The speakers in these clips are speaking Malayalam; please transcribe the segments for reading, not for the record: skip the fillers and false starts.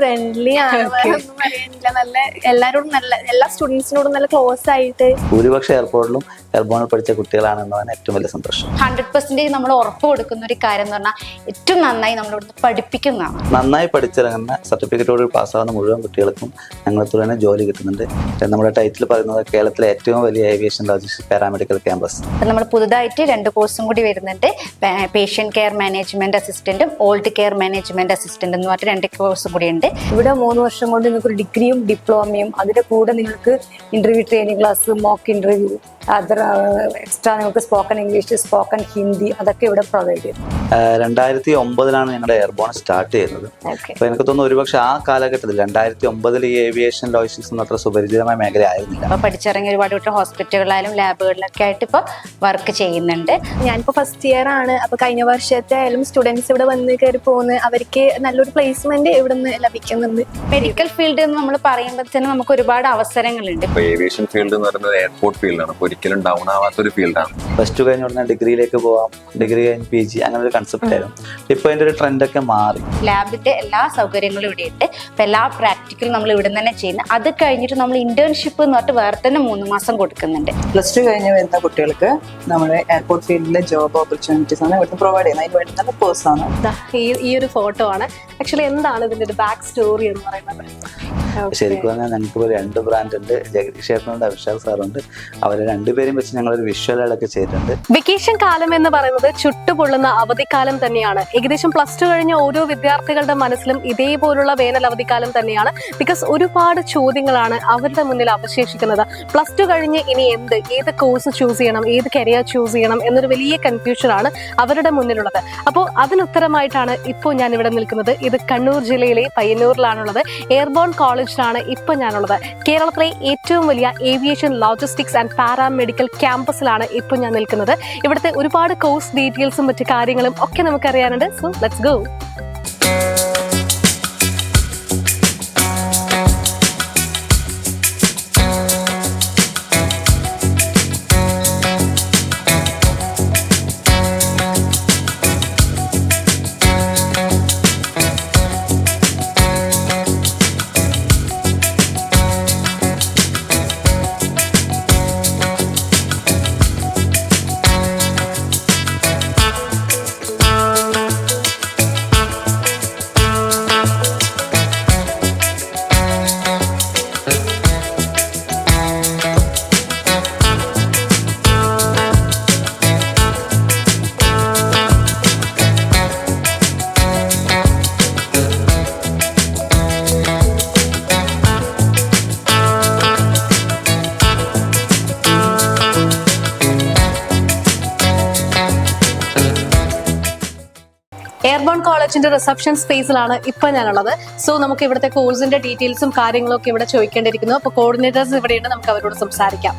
ഫ്രണ്ട്ലി ആണ്, ഒന്നും പറയാനില്ല. നല്ല എല്ലാരോടും എല്ലാ സ്റ്റുഡൻസിനോടും നല്ല ക്ലോസ് ആയിട്ട്. ഭൂരിപക്ഷം എയർപോർട്ടിലും എയർബോണിൽ പഠിച്ച കുട്ടികളാണ് എന്നതാണ് ഏറ്റവും വലിയ സന്തോഷം. 100% നമ്മൾ ഉറപ്പ് കൊടുക്കുന്ന ഒരു കാര്യം എന്ന് പറഞ്ഞാൽ ഏറ്റവും നന്നായി നമ്മളിവിടുന്ന് പഠിപ്പിക്കുന്നതാണ്. നന്നായി പഠിച്ചിറങ്ങുന്ന സർട്ടിഫിക്കറ്റോട് പാസ്സാവുന്ന മുഴുവൻ കുട്ടികൾക്കും ഞങ്ങൾക്ക് തന്നെ ജോലി കിട്ടുന്നുണ്ട്. നമ്മുടെ ടൈറ്റിൽ പറയുന്നത് കേരളത്തിലെ ഏറ്റവും വലിയ ഏവിയേഷൻ ലോജിസ്റ്റിക്സ് പാരാമെഡിക്കൽ ക്യാമ്പസ്. നമ്മൾ പുതുതായിട്ട് 2 കോഴ്സും കൂടി വരുന്നുണ്ട്. പേഷ്യന്റ് കെയർ മാനേജ്മെന്റ് അസിസ്റ്റന്റും ഓൾഡ് കെയർ മാനേജ്മെന്റ് അസിസ്റ്റന്റ് എന്ന് പറഞ്ഞിട്ട് 2 കോഴ്സും കൂടി ഉണ്ട്. ഇവിടെ 3 വർഷം കൊണ്ട് നിങ്ങൾക്ക് ഒരു ഡിഗ്രിയും ഡിപ്ലോമയും അതിന്റെ കൂടെ നിങ്ങൾക്ക് interview training class, mock interview, other extra നിങ്ങൾക്ക് സ്പോക്കൺ ഇംഗ്ലീഷ്, സ്പോക്കൺ ഹിന്ദി അതൊക്കെ ഇവിടെ പ്രൊവൈഡ് ചെയ്യും. 2009 ഞങ്ങളുടെ എയർബോൺ സ്റ്റാർട്ട് ചെയ്യുന്നത്. അപ്പൊ എനിക്ക് തോന്നുന്നു ഒരുപക്ഷെ ആ കാലഘട്ടത്തിൽ 2009 ഈ ഏവിയേഷൻ ലോജിസ്റ്റിക്സ് ഒന്നും അത്ര സുപരിചിതമായ മേഖല ആയിരുന്നില്ല. അപ്പൊ പഠിച്ചിറങ്ങിയ ഒരുപാട് കുട്ടികൾ ഹോസ്പിറ്റലുകളിലായാലും ലാബുകളിലൊക്കെ ആയിട്ട് ഇപ്പൊ വർക്ക് ചെയ്യുന്നുണ്ട്. ഞാനിപ്പോ ഫസ്റ്റ് ഇയർ ആണ്. അപ്പൊ കഴിഞ്ഞ വർഷത്തെ ആയാലും സ്റ്റുഡൻസ് ഇവിടെ വന്ന് കയറി പോകുന്ന അവർക്ക് നല്ലൊരു പ്ലേസ്മെന്റ് ഇവിടെ നിന്ന് ലഭിക്കുന്നുണ്ട്. മെഡിക്കൽ ഫീൽഡ് എന്ന് നമ്മൾ പറയുമ്പോൾ തന്നെ നമുക്ക് ഒരുപാട് അവസരങ്ങളുണ്ട്. ഏവിയേഷൻ ഫീൽഡ് എന്ന് പറയുന്നത് എയർപോർട്ട് ഫീൽഡാണ്. ഒരിക്കലും ഡൗൺ ആവാത്തൊരു ഫീൽഡാണ്. +2 കഴിഞ്ഞ ഉടനെ ഡിഗ്രിയിലേക്ക് പോവാം, ഡിഗ്രി കഴിഞ്ഞ് PG, അങ്ങനെ ഒരു കൺസെപ്റ്റ് ആയിരുന്നു. ഇപ്പൊ അതിന്റെ ഒരു ട്രെൻഡൊക്കെ മാറി. ലാബിന്റെ എല്ലാ സൗകര്യങ്ങളും ഇവിടെ ഉണ്ട്. ഇപ്പൊ എല്ലാ പ്രാക്ടിക്കലും നമ്മൾ ഇവിടെ തന്നെ ചെയ്യുന്നത്. അത് കഴിഞ്ഞിട്ട് നമ്മൾ ഇന്റേൺഷിപ്പ് എന്ന് പറഞ്ഞിട്ട് വേറെ തന്നെ 3 മാസം കൊടുക്കുന്നുണ്ട്. +2 കഴിഞ്ഞ് വരുന്ന കുട്ടികൾക്ക് നമ്മുടെ എയർപോർട്ട് ഫീൽഡിലെ ജോബ് ഓപ്പർച്യൂണിറ്റീസ് ആണ് ഇവിടുന്ന് പ്രൊവൈഡ് ചെയ്യുന്നത്. അതിന് വേണ്ടി നല്ല കോഴ്സാണ്. ഈ ഒരു ഫോട്ടോ ആണ്. ആക്ച്വലി എന്താണ് ഇതിന്റെ ഒരു ബാക്ക് സ്റ്റോറി എന്ന് പറയുന്നത്? ശരിക്കും പറഞ്ഞാൽ ഞങ്ങൾക്ക് ഇപ്പോൾ 2 ബ്രാൻഡ് ഉണ്ട്. ജഗദീഷ് ചേട്ടനുണ്ട്, അഭിഷേക് സാറുണ്ട്. അവരെ 2 പേരും വെച്ച് ഞങ്ങളൊരു വിഷ്വലുകളൊക്കെ ചെയ്തിട്ടുണ്ട്. വെക്കേഷൻ കാലം എന്ന് പറയുന്നത് ചുട്ടുപൊള്ളുന്ന അവധിക്കാലം തന്നെയാണ്. ഏകദേശം +2 കഴിഞ്ഞ ഓരോ വിദ്യാർത്ഥികളുടെ മനസ്സിലും ഇതേപോലുള്ള വേനൽ അവധിക്കാലം തന്നെയാണ്. ബിക്കോസ് ഒരുപാട് ചോദ്യങ്ങളാണ് അവരുടെ മുന്നിൽ അവശേഷിക്കുന്നത്. +2 കഴിഞ്ഞ് ഇനി ഏത് കോഴ്സ് ചൂസ് ചെയ്യണം, ഏത് കരിയർ ചൂസ് ചെയ്യണം എന്നൊരു വലിയ കൺഫ്യൂഷനാണ് അവരുടെ മുന്നിലുള്ളത്. അപ്പോൾ അതിനുത്തരമായിട്ടാണ് ഇപ്പോൾ ഞാൻ ഇവിടെ നിൽക്കുന്നത്. ഇത് കണ്ണൂർ ജില്ലയിലെ പയ്യന്നൂരിലാണുള്ളത്. എയർബോൺ കോളേജിലാണ് ഇപ്പോൾ ഞാനുള്ളത്. കേരളത്തിലെ ഏറ്റവും വലിയ ഏവിയേഷൻ ലോജിസ്റ്റിക്സ് ആൻഡ് പാരാമെഡിക്കൽ ക്യാമ്പസിലാണ് ഇപ്പോൾ ഞാൻ നിൽക്കുന്നത്. ഇവിടുത്തെ ഒരുപാട് കോഴ്സ് ഡീറ്റെയിൽസും മറ്റു കാര്യങ്ങളും ഒക്കെ നമുക്കറിയാനുണ്ട്. So let's go. എയർബോൺ കോളേജിന്റെ റിസപ്ഷൻ സ്പേസിലാണ് ഇപ്പൊ ഞാനുള്ളത്. സോ നമുക്ക് ഇവിടുത്തെ കോഴ്സിന്റെ ഡീറ്റെയിൽസും കാര്യങ്ങളും ഒക്കെ ഇവിടെ ചോദിക്കേണ്ടിയിരിക്കുന്നു. അപ്പൊ കോർഡിനേറ്റേഴ്സ് ഇവിടെയുണ്ട്, നമുക്ക് അവരോട് സംസാരിക്കാം.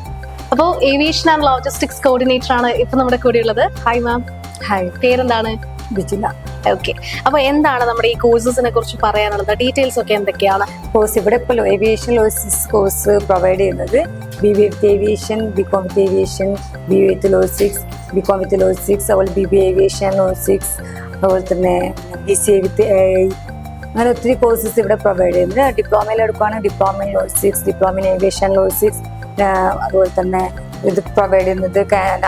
അപ്പോൾ ഏവിയേഷൻ ആൻഡ് ലോജിസ്റ്റിക്സ് കോർഡിനേറ്റർ ആണ് ഇപ്പൊ നമ്മുടെ കൂടെ ഉള്ളത്. Hi ma'am. ഹായ്, പേരെന്താണ്? ബിജില. ഓക്കെ, അപ്പൊ എന്താണ് നമ്മുടെ ഈ കോഴ്സസിനെ കുറിച്ച് പറയാനുള്ളത്? ഡീറ്റെയിൽസ് ഒക്കെ എന്തൊക്കെയാണ്? കോഴ്സ് ഇവിടെ ഇപ്പോൾ ഏവിയേഷൻ ലോജിസ്റ്റിക്സ് കോഴ്സ് പ്രൊവൈഡ് ചെയ്യുന്നത് BBA with aviation, BCom with aviation, BA with logistics, BCom with logistics, അതുപോലെ BBA ഏവിയേഷൻ ലോജിസ്റ്റിക്സ്, അതുപോലെ തന്നെ BCA വിത്ത് AI, അങ്ങനെ ഒത്തിരി കോഴ്സസ് ഇവിടെ പ്രൊവൈഡ് ചെയ്യുന്നത്. ഡിപ്ലോമയിൽ എടുക്കുകയാണെങ്കിൽ diploma in logistics, diploma in aviation logistics, അതുപോലെ തന്നെ ഇത് പ്രൊവൈഡ് ചെയ്യുന്നത്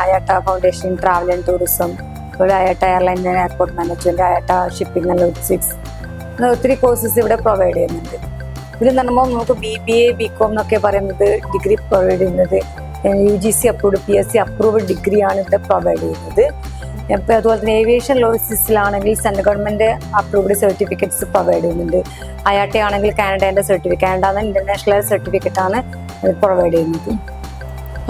IATA foundation travel and tourism, അതുപോലെ IATA airline and airport management, IATA shipping and logistics, അങ്ങനെ ഒത്തിരി കോഴ്സസ് ഇവിടെ പ്രൊവൈഡ് ചെയ്യുന്നുണ്ട്. ഇതിൽ പറയുമ്പോൾ നമുക്ക് BBA, BCom എന്നൊക്കെ പറയുന്നത് ഡിഗ്രി പ്രൊവൈഡ് ചെയ്യുന്നത് UGC അപ്രൂവ്ഡ്, PSC അപ്രൂവ്ഡ് ഡിഗ്രിയാണ് ഇവിടെ പ്രൊവൈഡ് ചെയ്യുന്നത്. അപ്പോൾ അതുപോലെ തന്നെ ഏവിയേഷൻ ലോജിസ്റ്റിക്സിലാണെങ്കിൽ central government approved certificates provide ചെയ്യുന്നുണ്ട്. അയാട്ട ആണെങ്കിൽ കാനഡേൻ്റെ കാനഡ ഇന്റർനാഷണൽ സർട്ടിഫിക്കറ്റാണ് പ്രൊവൈഡ് ചെയ്യുന്നത്.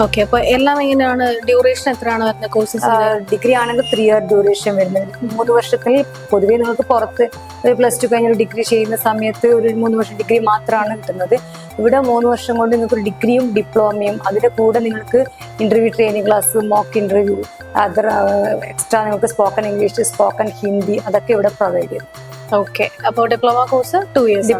ഓക്കെ, അപ്പൊ എല്ലാം എങ്ങനെയാണ്? ഡ്യൂറേഷൻ എത്രയാണ് വരുന്നത് കോഴ്സസ്? ഡിഗ്രി ആണെങ്കിൽ 3 ഇയർ ഡ്യൂറേഷൻ വരുന്നത്. 3 വർഷത്തിൽ പൊതുവേ നിങ്ങൾക്ക് പുറത്ത് ഒരു +2 കഴിഞ്ഞൊരു ഡിഗ്രി ചെയ്യുന്ന സമയത്ത് ഒരു 3 വർഷം ഡിഗ്രി മാത്രമാണ് കിട്ടുന്നത്. ഇവിടെ 3 വർഷം കൊണ്ട് നിങ്ങൾക്ക് ഒരു ഡിഗ്രിയും ഡിപ്ലോമയും അതിന്റെ കൂടെ നിങ്ങൾക്ക് interview training class, mock interview, other extra നിങ്ങൾക്ക് സ്പോക്കൺ ഇംഗ്ലീഷ്, സ്പോക്കൺ ഹിന്ദി അതൊക്കെ ഇവിടെ പ്രൊവൈഡ് ചെയ്യും. ഓക്കെ, അപ്പോൾ ഡിപ്ലോമ കോഴ്സ് 2 ഇയേഴ്സ്.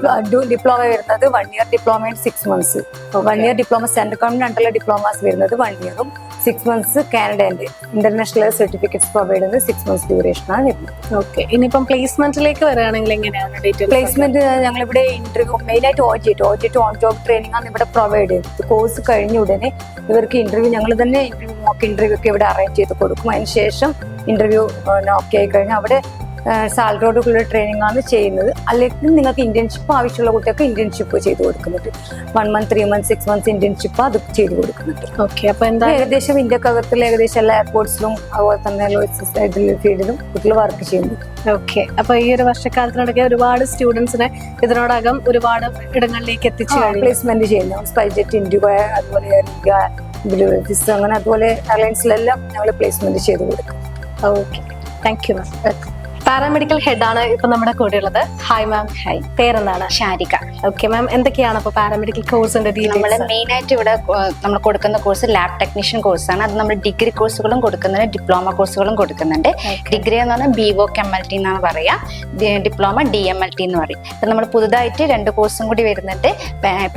ഡിപ്ലോമ വരുന്നത് 1 year diploma 6 months. 1 year diploma central government അണ്ടറിലെ ഡിപ്ലോമാസ് വരുന്നത് 1 ഇയറും, 6 months കാനഡ ഉണ്ട്. ഇന്റർനാഷണൽ സർട്ടിഫിക്കറ്റ്സ് പ്രൊവൈഡ് ചെയ്യുന്നത് 6 months ഡ്യൂറേഷനാണ് വരുന്നത്. ഓക്കെ, ഇനിയിപ്പം പ്ലേസ്മെന്റിലേക്ക് വരികയാണെങ്കിൽ എങ്ങനെയാണ് ഡീറ്റെയിൽസ്? പ്ലേസ്മെന്റ് ഞങ്ങളിവിടെ ഇന്റർവ്യൂ മെയിനായിട്ട് OJT ഓൺ ജോബ് ട്രെയിനിങ് ആണ് ഇവിടെ പ്രൊവൈഡ് ചെയ്യുന്നത്. കോഴ്സ് കഴിഞ്ഞ ഉടനെ ഇവർക്ക് ഇന്റർവ്യൂ ഞങ്ങൾ തന്നെ മോക്ക് ഇന്റർവ്യൂ ഒക്കെ ഇവിടെ അറേഞ്ച് ചെയ്ത് കൊടുക്കും. അതിനുശേഷം ഇന്റർവ്യൂ ഓക്കെ ആയി കഴിഞ്ഞാൽ അവിടെ സാലറിയോടുള്ള ട്രെയിനിങ് ആണ് ചെയ്യുന്നത്. അല്ലെങ്കിൽ നിങ്ങൾക്ക് ഇന്റേൺഷിപ്പ് ആവശ്യമുള്ള കുട്ടികൾക്ക് ഇന്റേൺഷിപ്പ് ചെയ്ത് കൊടുക്കുന്നുണ്ട്. 1 month 3 months 6 months ഇന്റേൺഷിപ്പ് അത് ചെയ്ത് കൊടുക്കുന്നുണ്ട്. ഓക്കെ, അപ്പൊ എന്താ ഏകദേശം ഇന്ത്യക്കകത്തുള്ള ഏകദേശം എല്ലാ എയർപോർട്ട്സിലും അതുപോലെ തന്നെ ഫീൽഡിലും കുട്ടികൾ വർക്ക് ചെയ്യുന്നു. ഓക്കെ, അപ്പൊ ഈ ഒരു വർഷക്കാലത്തിനിടയ്ക്ക് ഒരുപാട് സ്റ്റുഡൻസിനെ ഇതിനോടകം ഒരുപാട് ഇടങ്ങളിലേക്ക് എത്തിച്ചു കഴിഞ്ഞു. പ്ലേസ്മെന്റ് ചെയ്യുന്നു. സ്പൈജറ്റ്, ഇൻഡിഗോ, അതുപോലെ അങ്ങനെ അതുപോലെ എയർലൈൻസിലെല്ലാം ഞങ്ങൾ പ്ലേസ്മെന്റ് ചെയ്ത് കൊടുക്കും. Okay, thank you ma'am. Paramedical head ആണ് ഇപ്പൊ നമ്മുടെ കൂടെ ഉള്ളത്. Hi ma'am. ഹായ്, പേരെന്താണ്? ഷാരിക. ഓക്കെ മാം, എന്തൊക്കെയാണ് ഇപ്പൊ പാരാമെഡിക്കൽ കോഴ്സിന്റെ നമ്മൾ മെയിൻ ആയിട്ട് ഇവിടെ നമ്മൾ കൊടുക്കുന്ന കോഴ്സ് ലാബ് ടെക്നീഷ്യൻ കോഴ്സാണ്. അത് നമ്മൾ ഡിഗ്രി കോഴ്സുകളും കൊടുക്കുന്നുണ്ട്, ഡിപ്ലോമ കോഴ്സുകളും കൊടുക്കുന്നുണ്ട്. ഡിഗ്രി എന്ന് പറഞ്ഞാൽ BVoc MLT എന്നാണ് പറയാ, ഡിപ്ലോമ DMLT എന്ന് പറയും. അപ്പൊ നമ്മൾ പുതുതായിട്ട് 2 കോഴ്സും കൂടി വരുന്നുണ്ട്.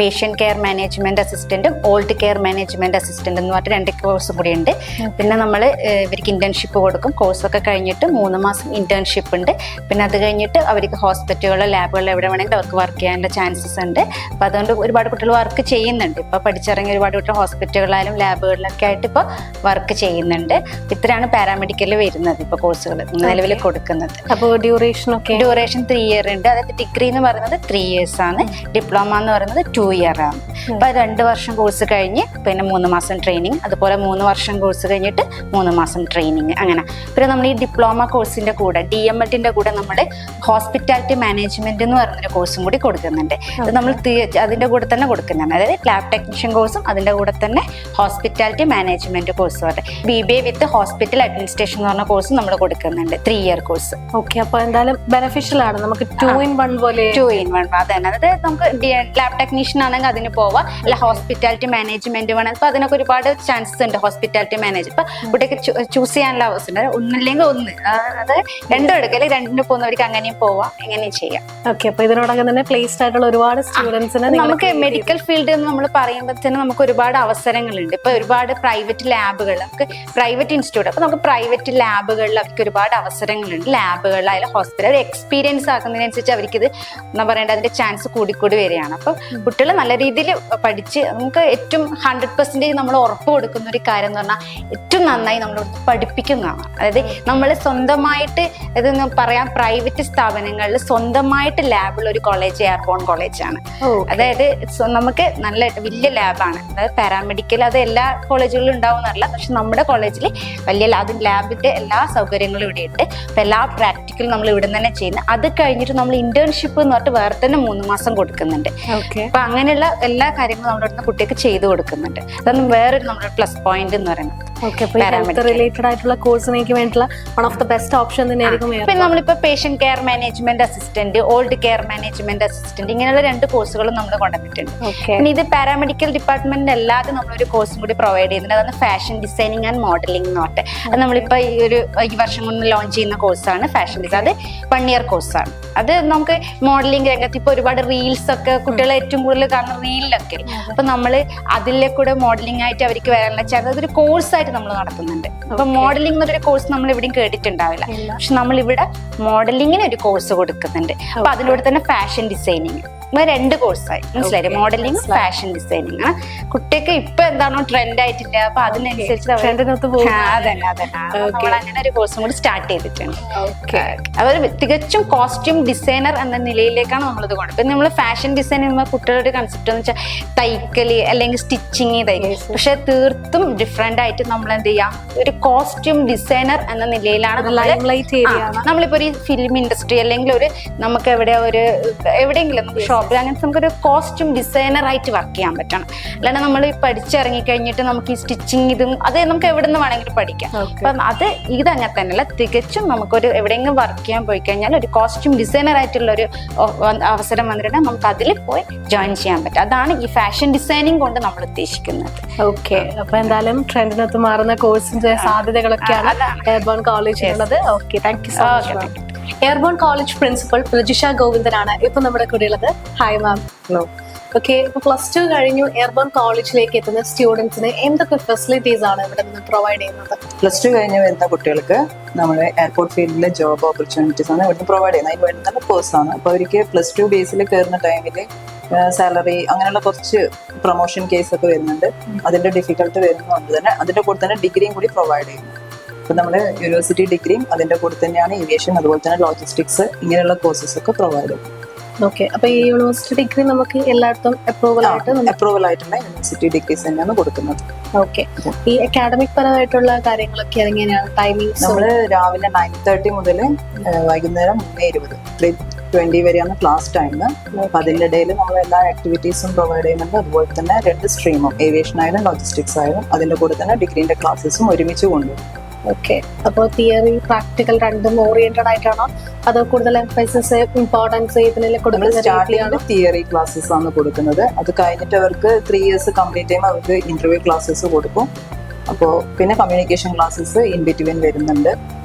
പേഷ്യന്റ് കെയർ മാനേജ്മെന്റ് അസിസ്റ്റന്റും ഓൾഡ് കെയർ മാനേജ്മെന്റ് അസിസ്റ്റന്റ് എന്ന് പറഞ്ഞിട്ട് 2 കോഴ്സും കൂടി ഉണ്ട്. പിന്നെ നമ്മൾ ഇവർക്ക് ഇന്റേൺഷിപ്പ് കൊടുക്കും. കോഴ്സൊക്കെ കഴിഞ്ഞിട്ട് 3 മാസം ഇന്റേൺഷിപ്പ് ഉണ്ട്. പിന്നെ അത് കഴിഞ്ഞിട്ട് അവർക്ക് ഹോസ്പിറ്റലുകളിൽ ലാബുകളിൽ എവിടെ വേണമെങ്കിലും അവർക്ക് വർക്ക് ചെയ്യാനുള്ള ചാൻസസ് ഉണ്ട്. അപ്പോൾ അതുകൊണ്ട് ഒരുപാട് കുട്ടികൾ വർക്ക് ചെയ്യുന്നുണ്ട്. ഇപ്പോൾ പഠിച്ചിറങ്ങിയ ഒരുപാട് കുട്ടികൾ ഹോസ്പിറ്റലുകളിലായാലും ലാബുകളിലൊക്കെ ആയിട്ട് ഇപ്പോൾ വർക്ക് ചെയ്യുന്നുണ്ട്. ഇത്രയാണ് പാരാമെഡിക്കലിൽ വരുന്നത് ഇപ്പോൾ കോഴ്സുകൾ നിലവിൽ കൊടുക്കുന്നത്. അപ്പോൾ ഡ്യൂറേഷൻ 3 year ഉണ്ട്. അതായത് ഡിഗ്രി എന്ന് പറയുന്നത് 3 years ആണ്, ഡിപ്ലോമ എന്ന് പറയുന്നത് 2 year ആണ്. അപ്പോൾ 2 വർഷം കോഴ്സ് കഴിഞ്ഞ് പിന്നെ 3 മാസം ട്രെയിനിങ്, അതുപോലെ 3 വർഷം കോഴ്സ് കഴിഞ്ഞിട്ട് 3 മാസം ട്രെയിനിങ്, അങ്ങനെ. പിന്നെ നമ്മൾ ഈ ഡിപ്ലോമ കോഴ്സിന്റെ കൂടെ DMLTന്റെ കൂടെ നമ്മൾ ഹോസ്പിറ്റാലിറ്റി മാനേജ്മെന്റ് എന്ന് പറയുന്നൊരു കോഴ്സും കൂടി കൊടുക്കുന്നുണ്ട്. അത് നമ്മൾ അതിന്റെ കൂടെ തന്നെ കൊടുക്കുന്നുണ്ട്. അതായത് ലാബ് ടെക്നീഷ്യൻ കോഴ്സും അതിന്റെ കൂടെ തന്നെ ഹോസ്പിറ്റാലിറ്റി മാനേജ്മെന്റ് കോഴ്സും ഉണ്ട്. BBA വിത്ത് ഹോസ്പിറ്റൽ അഡ്മിനിസ്ട്രേഷൻ എന്ന് പറഞ്ഞ കോഴ്സും നമ്മൾ കൊടുക്കുന്നുണ്ട്, 3 year കോഴ്സ്. ഓക്കെ, അപ്പൊ എന്തായാലും ബെനിഫിഷ്യൽ ആണ്. നമുക്ക് 2 in 1 പോലെ 2 in 1 അതന്നെ. അതായത് നമുക്ക് ലാബ് ടെക്നീഷ്യൻ ആണെങ്കിൽ അതിന് പോവാം, അല്ല ഹോസ്പിറ്റാലിറ്റി മാനേജ്മെന്റ് വേണം. അപ്പൊ അതിനൊക്കെ ഒരുപാട് ചാൻസസ് ഉണ്ട്. ഹോസ്പിറ്റാലിറ്റി മാനേജ് ഇപ്പൊ കുട്ടിക്ക് ചൂസ് ചെയ്യാനുള്ള അവസ്ഥ ഒന്നില്ലെങ്കിൽ ഒന്ന്, അതായത് 2 എടുക്കല് 2 പോകുന്നവർക്ക് അങ്ങനെയും പോവാം, എങ്ങനെയും ചെയ്യാം. ഓക്കെ, അപ്പൊ ഇതിനോടൊപ്പം തന്നെ പ്ലേസ്ഡ് ആയിട്ടുള്ള ഒരുപാട് സ്റ്റുഡൻസിനെ നമുക്ക് മെഡിക്കൽ ഫീൽഡ് എന്ന് നമ്മൾ പറയുമ്പോൾ തന്നെ നമുക്ക് ഒരുപാട് അവസരങ്ങളുണ്ട്. ഇപ്പൊ ഒരുപാട് പ്രൈവറ്റ് ലാബുകൾ, നമുക്ക് പ്രൈവറ്റ് ഇൻസ്റ്റിറ്റ്യൂട്ട്, അപ്പൊ നമുക്ക് പ്രൈവറ്റ് ലാബുകളിൽ അവർക്ക് ഒരുപാട് അവസരങ്ങളുണ്ട്. ലാബുകളിലായാലും ഹോസ്പിറ്റൽ എക്സ്പീരിയൻസ് ആക്കുന്നതിനനുസരിച്ച് അവർക്ക് ഇത് എന്താ പറയേണ്ടത്, അതിന്റെ ചാൻസ് കൂടിക്കൂടി വരികയാണ്. അപ്പൊ കുട്ടികൾ നല്ല രീതിയിൽ പഠിച്ച് നമുക്ക് ഏറ്റവും 100% നമ്മൾ ഉറപ്പ് കൊടുക്കുന്ന ഒരു കാര്യം എന്ന് പറഞ്ഞാൽ ഏറ്റവും നന്നായി നമ്മൾ പഠിപ്പിക്കുന്നതാണ്. അതായത് നമ്മൾ സ്വന്തമായിട്ട് ഇതെന്ന് പറയാം, പ്രൈവറ്റ് സ്ഥാപനങ്ങളിൽ സ്വന്തമായിട്ട് ലാബുള്ള ഒരു കോളേജ് എയർബോൺ കോളേജാണ്. അതായത് നമുക്ക് നല്ല വലിയ ലാബാണ്. അതായത് പാരാമെഡിക്കൽ അത് എല്ലാ കോളേജുകളിലും ഉണ്ടാവുന്നതല്ല, പക്ഷെ നമ്മുടെ കോളേജിൽ വലിയ ലാബിന്റെ എല്ലാ സൗകര്യങ്ങളും ഇവിടെ ഉണ്ട്. അപ്പൊ എല്ലാ പ്രാക്ടിക്കലും നമ്മൾ ഇവിടെ തന്നെ ചെയ്യുന്നത്. അത് കഴിഞ്ഞിട്ട് നമ്മൾ ഇന്റേൺഷിപ്പ് എന്ന് പറഞ്ഞിട്ട് വേറെ തന്നെ 3 മാസം കൊടുക്കുന്നുണ്ട്. അപ്പൊ അങ്ങനെയുള്ള എല്ലാ കാര്യങ്ങളും നമ്മുടെ അടുത്ത് കുട്ടികൾക്ക് ചെയ്തു കൊടുക്കുന്നുണ്ട്. അതാണ് വേറൊരു നമ്മുടെ പ്ലസ് പോയിന്റ് എന്ന് പറയുന്നത്. റിലേറ്റഡ് ആയിട്ടുള്ള കോഴ്സിനേക്ക് വേണ്ടിയുള്ള one of the best option തന്നെയായിരിക്കും. ഇപ്പൊ നമ്മളിപ്പോ patient care management assistant, old care management assistant, ഇങ്ങനെയുള്ള 2 കോഴ്സുകളും നമ്മൾ കൊണ്ടുവന്നിട്ടുണ്ട്. പിന്നെ ഇത് പാരാമെഡിക്കൽ ഡിപ്പാർട്ട്മെന്റ് അല്ലാതെ നമ്മളൊരു കോഴ്സും കൂടി പ്രൊവൈഡ് ചെയ്യുന്നുണ്ട്. അതാണ് ഫാഷൻ ഡിസൈനിങ് ആൻഡ് മോഡലിംഗ് എന്ന് പറഞ്ഞിട്ട്. അത് നമ്മളിപ്പോ ഈ വർഷം കൊണ്ട് ലോഞ്ച് ചെയ്യുന്ന കോഴ്സാണ് ഫാഷൻ ഡിസൈൻ. അത് 1 year കോഴ്സാണ്. അത് നമുക്ക് മോഡലിംഗ് രംഗത്ത് ഇപ്പൊ ഒരുപാട് റീൽസ് ഒക്കെ കുട്ടികളെ ഏറ്റവും കൂടുതൽ കാണുന്ന റീലിലൊക്കെ, അപ്പൊ നമ്മള് അതിലെ കൂടെ മോഡലിംഗ് ആയിട്ട് അവർക്ക് വരാനുള്ള ചാൻസ് അതൊരു കോഴ്സായിട്ട് നമ്മൾ നടത്തുന്നുണ്ട്. അപ്പൊ മോഡലിംഗ് എന്നൊരു കോഴ്സ് നമ്മൾ എവിടെയും കേട്ടിട്ടുണ്ടാവില്ല, പക്ഷെ നമ്മൾ ഇവിടെ മോഡലിങ്ങിന് ഒരു കോഴ്സ് കൊടുക്കുന്നുണ്ട്. അപ്പൊ അതിലൂടെ തന്നെ ഫാഷൻ ഡിസൈനിങ് 2 കോഴ്സായി, മനസ്സിലായി? മോഡലിംഗ്, ഫാഷൻ ഡിസൈനിങ് ആണ്. കുട്ടിക്ക് ഇപ്പൊ എന്താണോ ട്രെൻഡ് ആയിട്ടില്ല, അപ്പൊ അതിനനുസരിച്ച് അങ്ങനെ ഒരു കോഴ്സും കൂടി സ്റ്റാർട്ട് ചെയ്തിട്ടുണ്ട്. അതൊരു തികച്ചും കോസ്റ്റ്യൂം ഡിസൈനർ എന്ന നിലയിലേക്കാണ് നമ്മളിത് കൊണ്ടത്. ഇപ്പൊ നമ്മൾ ഫാഷൻ ഡിസൈൻ കുട്ടികളുടെ കൺസെപ്റ്റ് എന്ന് വെച്ചാൽ തയ്ക്കല് അല്ലെങ്കിൽ സ്റ്റിച്ചിങ് തയ്ക്കൽ, പക്ഷെ തീർത്തും ഡിഫറെന്റ് ആയിട്ട് നമ്മൾ എന്ത് ചെയ്യാം, ഒരു കോസ്റ്റ്യൂം ഡിസൈനർ എന്ന നിലയിലാണ് നമ്മളിപ്പോ ഒരു ഫിലിം ഇൻഡസ്ട്രി അല്ലെങ്കിൽ ഒരു നമുക്ക് എവിടെയെങ്കിലും ഷോപ്പ് അങ്ങനത്തെ നമുക്കൊരു കോസ്റ്റ്യൂം ഡിസൈനർ ആയിട്ട് വർക്ക് ചെയ്യാൻ പറ്റണം. അല്ലാണ്ട് നമ്മൾ പഠിച്ചിറങ്ങി കഴിഞ്ഞിട്ട് നമുക്ക് ഈ സ്റ്റിച്ചിങ് ഇതും അത് നമുക്ക് എവിടെ നിന്ന് വേണമെങ്കിലും പഠിക്കാം. അപ്പം ഇതങ്ങനെ തന്നെയല്ല, തികച്ചും നമുക്കൊരു എവിടെയെങ്കിലും വർക്ക് ചെയ്യാൻ പോയി കഴിഞ്ഞാൽ ഒരു കോസ്റ്റ്യൂം ഡിസൈനർ ആയിട്ടുള്ള ഒരു അവസരം വന്നിട്ടുണ്ടെങ്കിൽ നമുക്ക് അതിൽ പോയി ജോയിൻ ചെയ്യാൻ പറ്റും. അതാണ് ഈ ഫാഷൻ ഡിസൈനിങ് കൊണ്ട് നമ്മൾ ഉദ്ദേശിക്കുന്നത്. ഓക്കെ, അപ്പൊ എന്തായാലും ട്രെൻഡിനകത്ത് മാറുന്ന കോഴ്സിന്റെ സാധ്യതകളൊക്കെയാണ് എയർബോൺ കോളേജിലുള്ളത്. Okay, thank you so much. Airborne college principal Prajisha ഗോവിന്ദനാണ് ഇപ്പൊ നമ്മുടെ കൂടെ ഉള്ളത്. Hi ma'am. ഹലോ. ഓക്കെ, ഇപ്പൊ +2 കഴിഞ്ഞു എയർബോൺ കോളേജിലേക്ക് എത്തുന്ന സ്റ്റുഡൻസിന് എന്തൊക്കെ ഫെസിലിറ്റീസ് ആണ് ഇവിടെ നിന്ന് പ്രൊവൈഡ് ചെയ്യുന്നത്? +2 കഴിഞ്ഞ് വരുന്ന കുട്ടികൾക്ക് നമ്മൾ എയർപോർട്ട് ഫീൽഡിലെ ജോബ് ഓപ്പർച്യൂണിറ്റീസ് ആണ് ഇവിടുന്ന് പ്രൊവൈഡ് ചെയ്യുന്നത്. അതിന് വേണ്ടി നല്ല കോഴ്സാണ്. അപ്പോൾ അവർക്ക് +2 ബേസിൽ കയറുന്ന ടൈമിൽ സാലറി അങ്ങനെയുള്ള കുറച്ച് പ്രൊമോഷൻ കേസ് ഒക്കെ വരുന്നുണ്ട്. അതിന്റെ ഡിഫിക്കൽട്ട് വരുന്നതുകൊണ്ട് തന്നെ അതിന്റെ കൂടെ തന്നെ ഡിഗ്രിയും കൂടി പ്രൊവൈഡ് ചെയ്യുന്നു. അപ്പോൾ നമ്മൾ യൂണിവേഴ്സിറ്റി ഡിഗ്രിയും അതിന്റെ കൂടെ തന്നെയാണ് ഏവിയേഷൻ, അതുപോലെ തന്നെ ലോജിസ്റ്റിക്സ്, ഇങ്ങനെയുള്ള കോഴ്സസ് ഒക്കെ പ്രൊവൈഡ് ചെയ്യും. ഓക്കെ, അപ്പൊ ഈ യൂണിവേഴ്സിറ്റി ഡിഗ്രി നമുക്ക് എല്ലായിടത്തും അപ്രൂവൽ ആയിട്ടുള്ള യൂണിവേഴ്സിറ്റി ഡിഗ്രീസ് തന്നെയാണ് കൊടുക്കുന്നത്. ഓക്കെ, ഈ അക്കാഡമിക് പരമായിട്ടുള്ള കാര്യങ്ങളൊക്കെ എങ്ങനെയാണ് ടൈമിംഗ്? നമ്മൾ രാവിലെ 9:30 മുതൽ വൈകുന്നേരം 3:20 വരെയാണ് ക്ലാസ് ടൈം. അപ്പൊ അതിന്റെ ഇടയിൽ നമ്മൾ എല്ലാ ആക്ടിവിറ്റീസും പ്രൊവൈഡ് ചെയ്യുന്നുണ്ട്. അതുപോലെ തന്നെ 2 സ്ട്രീമും, ഏവിയേഷൻ ആയാലും ലോജിസ്റ്റിക്സ് ആയാലും അതിന്റെ കൂടെ തന്നെ ഡിഗ്രീന്റെ ക്ലാസ്സസും ഒരുമിച്ച് കൊണ്ടുപോകും. ഓക്കെ, അപ്പോൾ തിയറി പ്രാക്ടിക്കൽ രണ്ടും ഓറിയന്റഡ് ആയിട്ടാണോ അതോ കൂടുതൽ എംഫസിസ് ഇമ്പോർട്ടൻസ് ഇതിനെല്ലാം കൊടുക്കുന്നത്? തിയറി ക്ലാസ്സസ് ആണ് കൊടുക്കുന്നത്. അത് കഴിഞ്ഞിട്ട് അവർക്ക് 3 ഇയേഴ്സ് കംപ്ലീറ്റ് ചെയ്യുമ്പോൾ അവർക്ക് ഇന്റർവ്യൂ ക്ലാസ്സസ് കൊടുക്കും. അപ്പോൾ പിന്നെ കമ്മ്യൂണിക്കേഷൻ ക്ലാസ്സസ് ഇൻ ബിറ്റ്വീൻ വരുന്നുണ്ട്.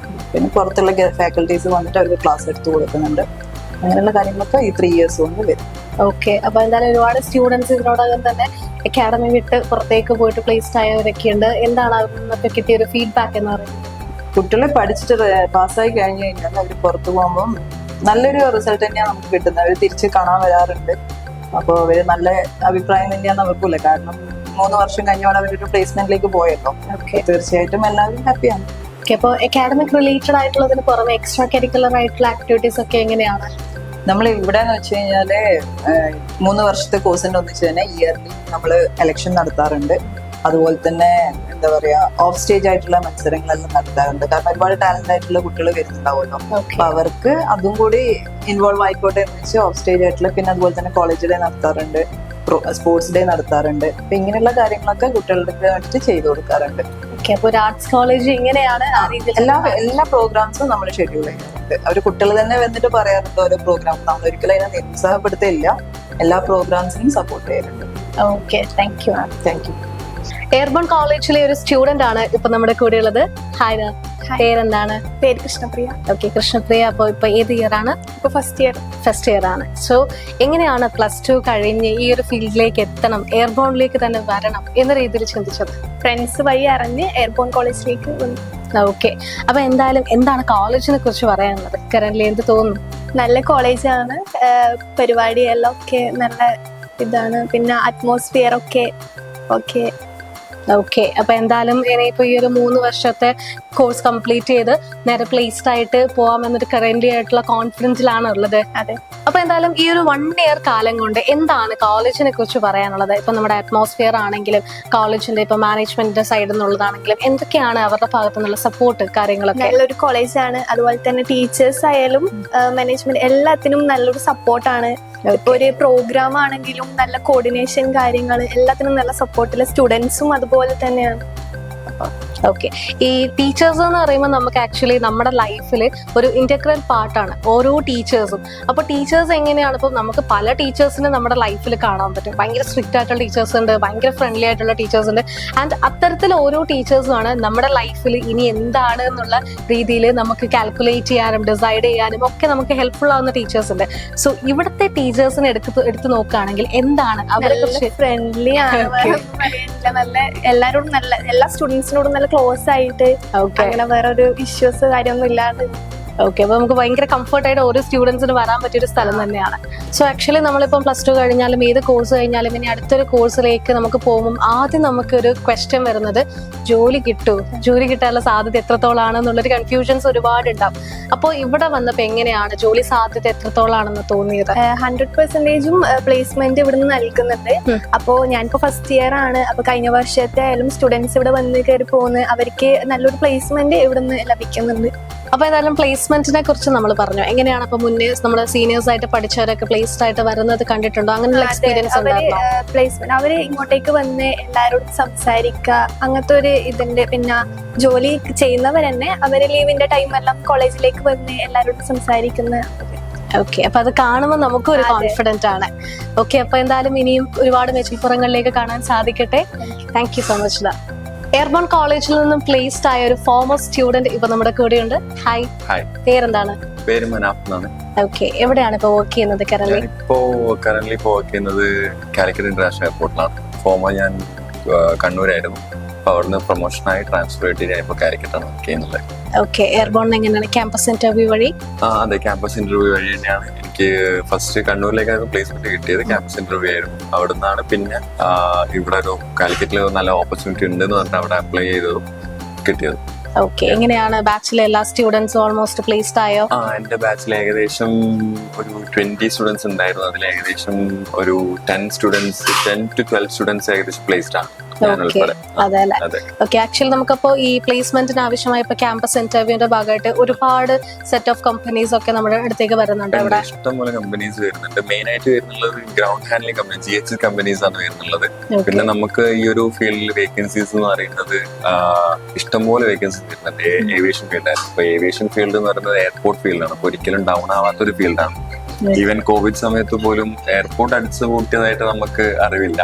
പിന്നെ പുറത്തുള്ള ഫാക്കൽറ്റീസ് വന്നിട്ട് അവർക്ക് ക്ലാസ് എടുത്ത് കൊടുക്കുന്നുണ്ട്. അങ്ങനെയുള്ള കാര്യങ്ങളൊക്കെ ഈ 3 ഇയേഴ്സ് കൊണ്ട് വരും. ഓക്കെ, അപ്പൊ എന്തായാലും ഒരുപാട് സ്റ്റുഡൻസ് ഇതിനോടകം തന്നെ അക്കാഡമി വിട്ട് പുറത്തേക്ക് പോയിട്ട് പ്ലേസ്ഡ് ആയവരൊക്കെ ഉണ്ട്. എന്താണ് അവർക്ക് കിട്ടിയ ഒരു ഫീഡ്ബാക്ക് എന്ന് പറയുന്നത്? കുട്ടികളെ പഠിച്ചിട്ട് പാസ്സായി കഴിഞ്ഞു കഴിഞ്ഞാൽ അവർ പുറത്തു പോകുമ്പോൾ നല്ലൊരു റിസൾട്ട് തന്നെയാണ് നമുക്ക് കിട്ടുന്നത്. അവർ തിരിച്ച് കാണാൻ വരാറുണ്ട്. അപ്പോൾ അവർ നല്ല അഭിപ്രായം തന്നെയാണ് അവർക്കുള്ള. കാരണം 3 വർഷം കഴിഞ്ഞോടെ അവരൊരു പ്ലേസ്മെന്റിലേക്ക് പോയല്ലോ. തീർച്ചയായിട്ടും എല്ലാവരും ഹാപ്പിയാണ്. ഓക്കെ, അപ്പോൾ അക്കാഡമിക് റിലേറ്റഡ് ആയിട്ടുള്ളതിന് പുറമെ എക്സ്ട്രാ കരിക്കുലർ ആയിട്ടുള്ള ആക്ടിവിറ്റീസ് ഒക്കെ എങ്ങനെയാണ്? നമ്മൾ ഇവിടെ എന്ന് വെച്ച് കഴിഞ്ഞാല് 3 വർഷത്തെ കോഴ്സിന്റെ ഒന്നിച്ച് തന്നെ ഇയർലി നമ്മൾ എലക്ഷൻ നടത്താറുണ്ട്. അതുപോലെ തന്നെ എന്താ പറയാ, ഓഫ് സ്റ്റേജ് ആയിട്ടുള്ള മത്സരങ്ങളെല്ലാം നടത്താറുണ്ട്. കാരണം ഒരുപാട് ടാലന്റ് ആയിട്ടുള്ള കുട്ടികൾ വരുന്നുണ്ടാവുമല്ലോ. അപ്പൊ അവർക്ക് അതും കൂടി ഇൻവോൾവ് ആയിക്കോട്ടെ എന്ന് വെച്ച് ഓഫ് സ്റ്റേജ് ആയിട്ടുള്ള, പിന്നെ അതുപോലെ തന്നെ കോളേജ് ഡേ നടത്താറുണ്ട്, സ്പോർട്സ് ഡേ നടത്താറുണ്ട്. അപ്പൊ ഇങ്ങനെയുള്ള കാര്യങ്ങളൊക്കെ കുട്ടികൾക്ക് വേണ്ടിയിട്ട് ചെയ്തു കൊടുക്കാറുണ്ട്. അപ്പൊ ഒരു ആർട്സ് കോളേജ് ഇങ്ങനെയാണ് എല്ലാ പ്രോഗ്രാംസും നമ്മൾ ഷെഡ്യൂൾ ചെയ്യുന്നുണ്ട്. അവര് കുട്ടികൾ തന്നെ വന്നിട്ട് പറയാറുണ്ട് ഓരോ പ്രോഗ്രാം. നമ്മൾ ഒരിക്കലും അതിനെ നിരുത്സാഹപ്പെടുത്തില്ല. എല്ലാ പ്രോഗ്രാംസിനും സപ്പോർട്ട് ചെയ്യുന്നുണ്ട്. Okay, thank U. Thank you. Airborne കോളേജിലെ ഒരു സ്റ്റുഡന്റ് ആണ് ഇപ്പൊ നമ്മുടെ കൂടെ ഉള്ളത്. ഹായ്, പേരെന്താണ്? പേര് കൃഷ്ണപ്രിയ. ഓക്കെ, കൃഷ്ണപ്രിയ. അപ്പോൾ ഇപ്പൊ ഏത് ഇയർ ആണ്? ഇപ്പൊ ഫസ്റ്റ് ഇയർ ആണ്. സോ എങ്ങനെയാണ് +2 കഴിഞ്ഞ് ഈ ഒരു ഫീൽഡിലേക്ക് എത്തണം, എയർബോണിലേക്ക് തന്നെ വരണം എന്ന രീതിയിൽ ചിന്തിച്ചത്? ഫ്രണ്ട്സ് വഴി അറിഞ്ഞ് എയർബോൺ കോളേജിലേക്ക് വന്നു. ഓക്കെ, അപ്പൊ എന്തായാലും എന്താണ് കോളേജിനെ കുറിച്ച് പറയാനുള്ളത്? കറന്റ്ലി എന്ത് തോന്നുന്നു? നല്ല കോളേജാണ്. പരിപാടിയെല്ലാം ഒക്കെ നല്ല ഇതാണ്. പിന്നെ അറ്റ്മോസ്ഫിയർ ഒക്കെ ഓക്കെ. ഓക്കെ, അപ്പൊ എന്തായാലും ഇനിയിപ്പോ ഈ ഒരു 3 വർഷത്തെ കോഴ്സ് കംപ്ലീറ്റ് ചെയ്ത് നേരെ പ്ലേസ്ഡ് ആയിട്ട് പോവാമെന്നൊരു കറന്റ് ആയിട്ടുള്ള കോൺഫിഡൻസിലാണ് ഉള്ളത്. അതെ. അപ്പൊ എന്തായാലും ഈ ഒരു 1 ഇയർ കാലം കൊണ്ട് എന്താണ് കോളേജിനെ കുറിച്ച് പറയാനുള്ളത്? ഇപ്പൊ നമ്മുടെ അറ്റ്മോസ്ഫിയർ ആണെങ്കിലും കോളേജിന്റെ ഇപ്പൊ മാനേജ്മെന്റിന്റെ സൈഡിൽ നിന്നുള്ളതാണെങ്കിലും എന്തൊക്കെയാണ് അവരുടെ ഭാഗത്തു നിന്നുള്ള സപ്പോർട്ട് കാര്യങ്ങളൊക്കെ? നല്ലൊരു കോളേജാണ്. അതുപോലെ തന്നെ ടീച്ചേഴ്സ് ആയാലും മാനേജ്മെന്റ് എല്ലാത്തിനും നല്ലൊരു സപ്പോർട്ടാണ്. ഇപ്പൊ ഒരു പ്രോഗ്രാം ആണെങ്കിലും നല്ല കോർഡിനേഷൻ കാര്യങ്ങൾ എല്ലാത്തിനും നല്ല സപ്പോർട്ടുള്ള സ്റ്റുഡൻസും അതുപോലെ തന്നെയാണ്. ഓക്കെ, ഈ ടീച്ചേഴ്സ് എന്ന് പറയുമ്പോൾ നമുക്ക് ആക്ച്വലി നമ്മുടെ ലൈഫിൽ ഒരു ഇന്റഗ്രൽ പാർട്ടാണ് ഓരോ ടീച്ചേഴ്സും. അപ്പോൾ ടീച്ചേഴ്സ് എങ്ങനെയാണ്, ഇപ്പം നമുക്ക് പല ടീച്ചേഴ്സിനെ നമ്മുടെ ലൈഫിൽ കാണാൻ പറ്റും. ഭയങ്കര സ്ട്രിക്റ്റ് ആയിട്ടുള്ള ടീച്ചേഴ്സ് ഉണ്ട്, ഭയങ്കര ഫ്രണ്ട്ലി ആയിട്ടുള്ള ടീച്ചേഴ്സ് ഉണ്ട്. ആൻഡ് അത്തരത്തിൽ ഓരോ ടീച്ചേഴ്സുമാണ് നമ്മുടെ ലൈഫിൽ ഇനി എന്താണ് എന്നുള്ള രീതിയിൽ നമുക്ക് കാൽക്കുലേറ്റ് ചെയ്യാനും ഡിസൈഡ് ചെയ്യാനും ഒക്കെ നമുക്ക് ഹെൽപ്ഫുൾ ആവുന്ന ടീച്ചേഴ്സ് ഉണ്ട്. സോ ഇവിടുത്തെ ടീച്ചേഴ്സിനെ എടുത്ത് നോക്കുകയാണെങ്കിൽ എന്താണ് അവരെ കുറിച്ച്? ഫ്രണ്ട്ലി ആണ്. നല്ല എല്ലാരോടും നല്ല എല്ലാ സ്റ്റുഡൻസിനോടും നല്ല ക്ലോസ് ആയിട്ട് അങ്ങനെ വേറെ ഒരു ഇഷ്യൂസ് കാര്യമൊന്നും ഇല്ലാണ്ട്. ഓക്കെ, അപ്പൊ നമുക്ക് ഭയങ്കര കംഫർട്ടായിട്ട് ഓരോ സ്റ്റുഡൻസിന് വരാൻ പറ്റിയൊരു സ്ഥലം തന്നെയാണ്. സോ ആക്ച്വലി നമ്മളിപ്പം +2 കഴിഞ്ഞാലും ഏത് കോഴ്സ് കഴിഞ്ഞാലും ഇനി അടുത്തൊരു കോഴ്സിലേക്ക് നമുക്ക് പോകുമ്പോൾ ആദ്യം നമുക്കൊരു ക്വസ്റ്റ്യൻ വരുന്നത് ജോലി കിട്ടാനുള്ള സാധ്യത എത്രത്തോളാണെന്നുള്ളൊരു കൺഫ്യൂഷൻസ് ഒരുപാട് ഉണ്ടാവും. അപ്പോൾ ഇവിടെ വന്നപ്പോൾ എങ്ങനെയാണ് ജോലി സാധ്യത എത്രത്തോളാണെന്ന് തോന്നിയത്? 100% പ്ലേസ്മെന്റ് ഇവിടുന്ന് നൽകുന്നുണ്ട്. അപ്പോ ഞാനിപ്പോ ഫസ്റ്റ് ഇയർ ആണ്. അപ്പൊ കഴിഞ്ഞ വർഷത്തെ ആയാലും സ്റ്റുഡൻസ് ഇവിടെ വന്ന് കയറി പോകുന്ന അവർക്ക് നല്ലൊരു പ്ലേസ്മെന്റ് ഇവിടുന്ന് ലഭിക്കുന്നുണ്ട്. അപ്പൊ ഏതായാലും പ്ലേസ്മെന്റിനെ കുറിച്ച് നമ്മൾ പറഞ്ഞു. എങ്ങനെയാണ് അപ്പൊ മുന്നേ നമ്മുടെ സീനിയേഴ്സ് ആയിട്ട് പഠിച്ചവരൊക്കെ പ്ലേസ്ഡ് ആയിട്ട് വരുന്നത് കണ്ടിട്ടുണ്ടോ? അങ്ങനെയുള്ള എക്സ്പീരിയൻസ് ഉണ്ടായിരുന്നോ? പ്ലേസ്മെന്റ് അവര് ഇങ്ങോട്ടേക്ക് വന്ന് എല്ലാവരോടും സംസാരിക്കുക അങ്ങനത്തെ ഒരു ഇതിന്റെ. പിന്നെ ജോലി ചെയ്യുന്നവർ തന്നെ അവര് ലീവിന്റെ ടൈമെല്ലാം കോളേജിലേക്ക് വന്ന് എല്ലാവരോടും സംസാരിക്കുന്ന. ഓക്കെ, അപ്പൊ അത് കാണുമ്പോൾ നമുക്കും ഒരു കോൺഫിഡന്റ് ആണ്. ഓക്കെ, അപ്പൊ എന്തായാലും ഇനിയും ഒരുപാട് മെച്ചൽപ്പുറങ്ങളിലേക്ക് കാണാൻ സാധിക്കട്ടെ. Thank you so much. Airborne കോളേജിൽ നിന്നും പ്ലേസ്ഡ് ആയ ഒരു ഫോമർ സ്റ്റുഡന്റ് ഇപ്പൊ നമ്മുടെ കൂടെയുണ്ട്. ഹായ്, പേരെന്താണ്? പേര് മനാഫ് എന്നാണ്. ഓക്കെ, എവിടെയാണ് ഇപ്പൊ വർക്ക് ചെയ്യുന്നത് കറന്റ്? ഞാനിപ്പോ കറന്റ് വർക്ക് ചെയ്യുന്നത് കാലിക്കറ്റ് ഇന്റർനാഷണൽ എയർപോർട്ടിലാണ്. ഫോമർ ഞാൻ കണ്ണൂരായിരുന്നു. അപ്പൊ അവിടുന്ന് പ്രൊമോഷനായി ട്രാൻസ്ഫർ ചെയ്തിട്ട് ഞാനിപ്പോ കാലിക്കറ്റാണ് വർക്ക് ചെയ്യുന്നത്. ഓക്കെ, എയർബോൺ എങ്ങനെയാണ്? ക്യാമ്പസ് ഇന്റർവ്യൂ വഴി? അതെ, ക്യാമ്പസ് ഇന്റർവ്യൂ വഴി തന്നെയാണ് എനിക്ക് ഫസ്റ്റ് കണ്ണൂരിലേക്കായിരുന്നു പ്ലേസ്മെന്റ് കിട്ടിയത്. ക്യാമ്പസ് ഇന്റർവ്യൂ ആയിരുന്നു. അവിടെ നിന്നാണ് പിന്നെ ഇവിടെ ഒരു കാലിക്കറ്റിൽ നല്ല ഓപ്പർച്യൂണിറ്റി ഉണ്ടെന്ന് പറഞ്ഞിട്ട് അവിടെ അപ്ലൈ ചെയ്തതും കിട്ടിയത്. ഓക്കെ, എങ്ങനെയാണ് ബാച്ചിലെ എല്ലാ സ്റ്റുഡൻസും ഓൾമോസ്റ്റ് പ്ലേസ്ഡ് ആയോ? എന്റെ ബാച്ചിൽ ഏകദേശം ഒരു 20 സ്റ്റുഡൻസ് ഉണ്ടായിരുന്നു. അതിൽ ഏകദേശം ഒരു 10 to 12 സ്റ്റുഡൻസ് ഏകദേശം പ്ലേസ്ഡ് ആണ്. അതെ അല്ലെ? ഓക്കെ, ആക്ച്വലി നമുക്കപ്പോ ഈ പ്ലേസ്മെന്റിന് ആവശ്യമായ ഇപ്പൊ ക്യാമ്പസ് ഇന്റർവ്യൂവിന്റെ ഭാഗമായിട്ട് ഒരുപാട് സെറ്റ് ഓഫ് കമ്പനീസ് ഒക്കെ നമ്മുടെ അടുത്തേക്ക് വരുന്നുണ്ട്. അവിടെ ഇഷ്ടംപോലെ കമ്പനീസ് വരുന്നുണ്ട്. മെയിൻ ആയിട്ട് വരുന്നുള്ളത് ground handling company, GH companies ആണ് വരുന്നുള്ളത്. പിന്നെ നമുക്ക് ഈ ഒരു ഫീൽഡിൽ വേക്കൻസീസ് എന്ന് പറയുന്നത് ഇഷ്ടംപോലെ വേക്കൻസീസ് വരുന്നുണ്ട്. ഏവിയേഷൻ ഫീൽഡാണ്. ഇപ്പൊ ഏവിയേഷൻ ഫീൽഡ് എന്ന് പറയുന്നത് എയർപോർട്ട് ഫീൽഡാണ്. അപ്പൊ ഒരിക്കലും ഡൗൺ ആവാത്തൊരു ഫീൽഡാണ്. ഈവൻ കോവിഡ് സമയത്ത് പോലും എയർപോർട്ട് അടിച്ചു കൂട്ടിയതായിട്ട് നമുക്ക് അറിവില്ല.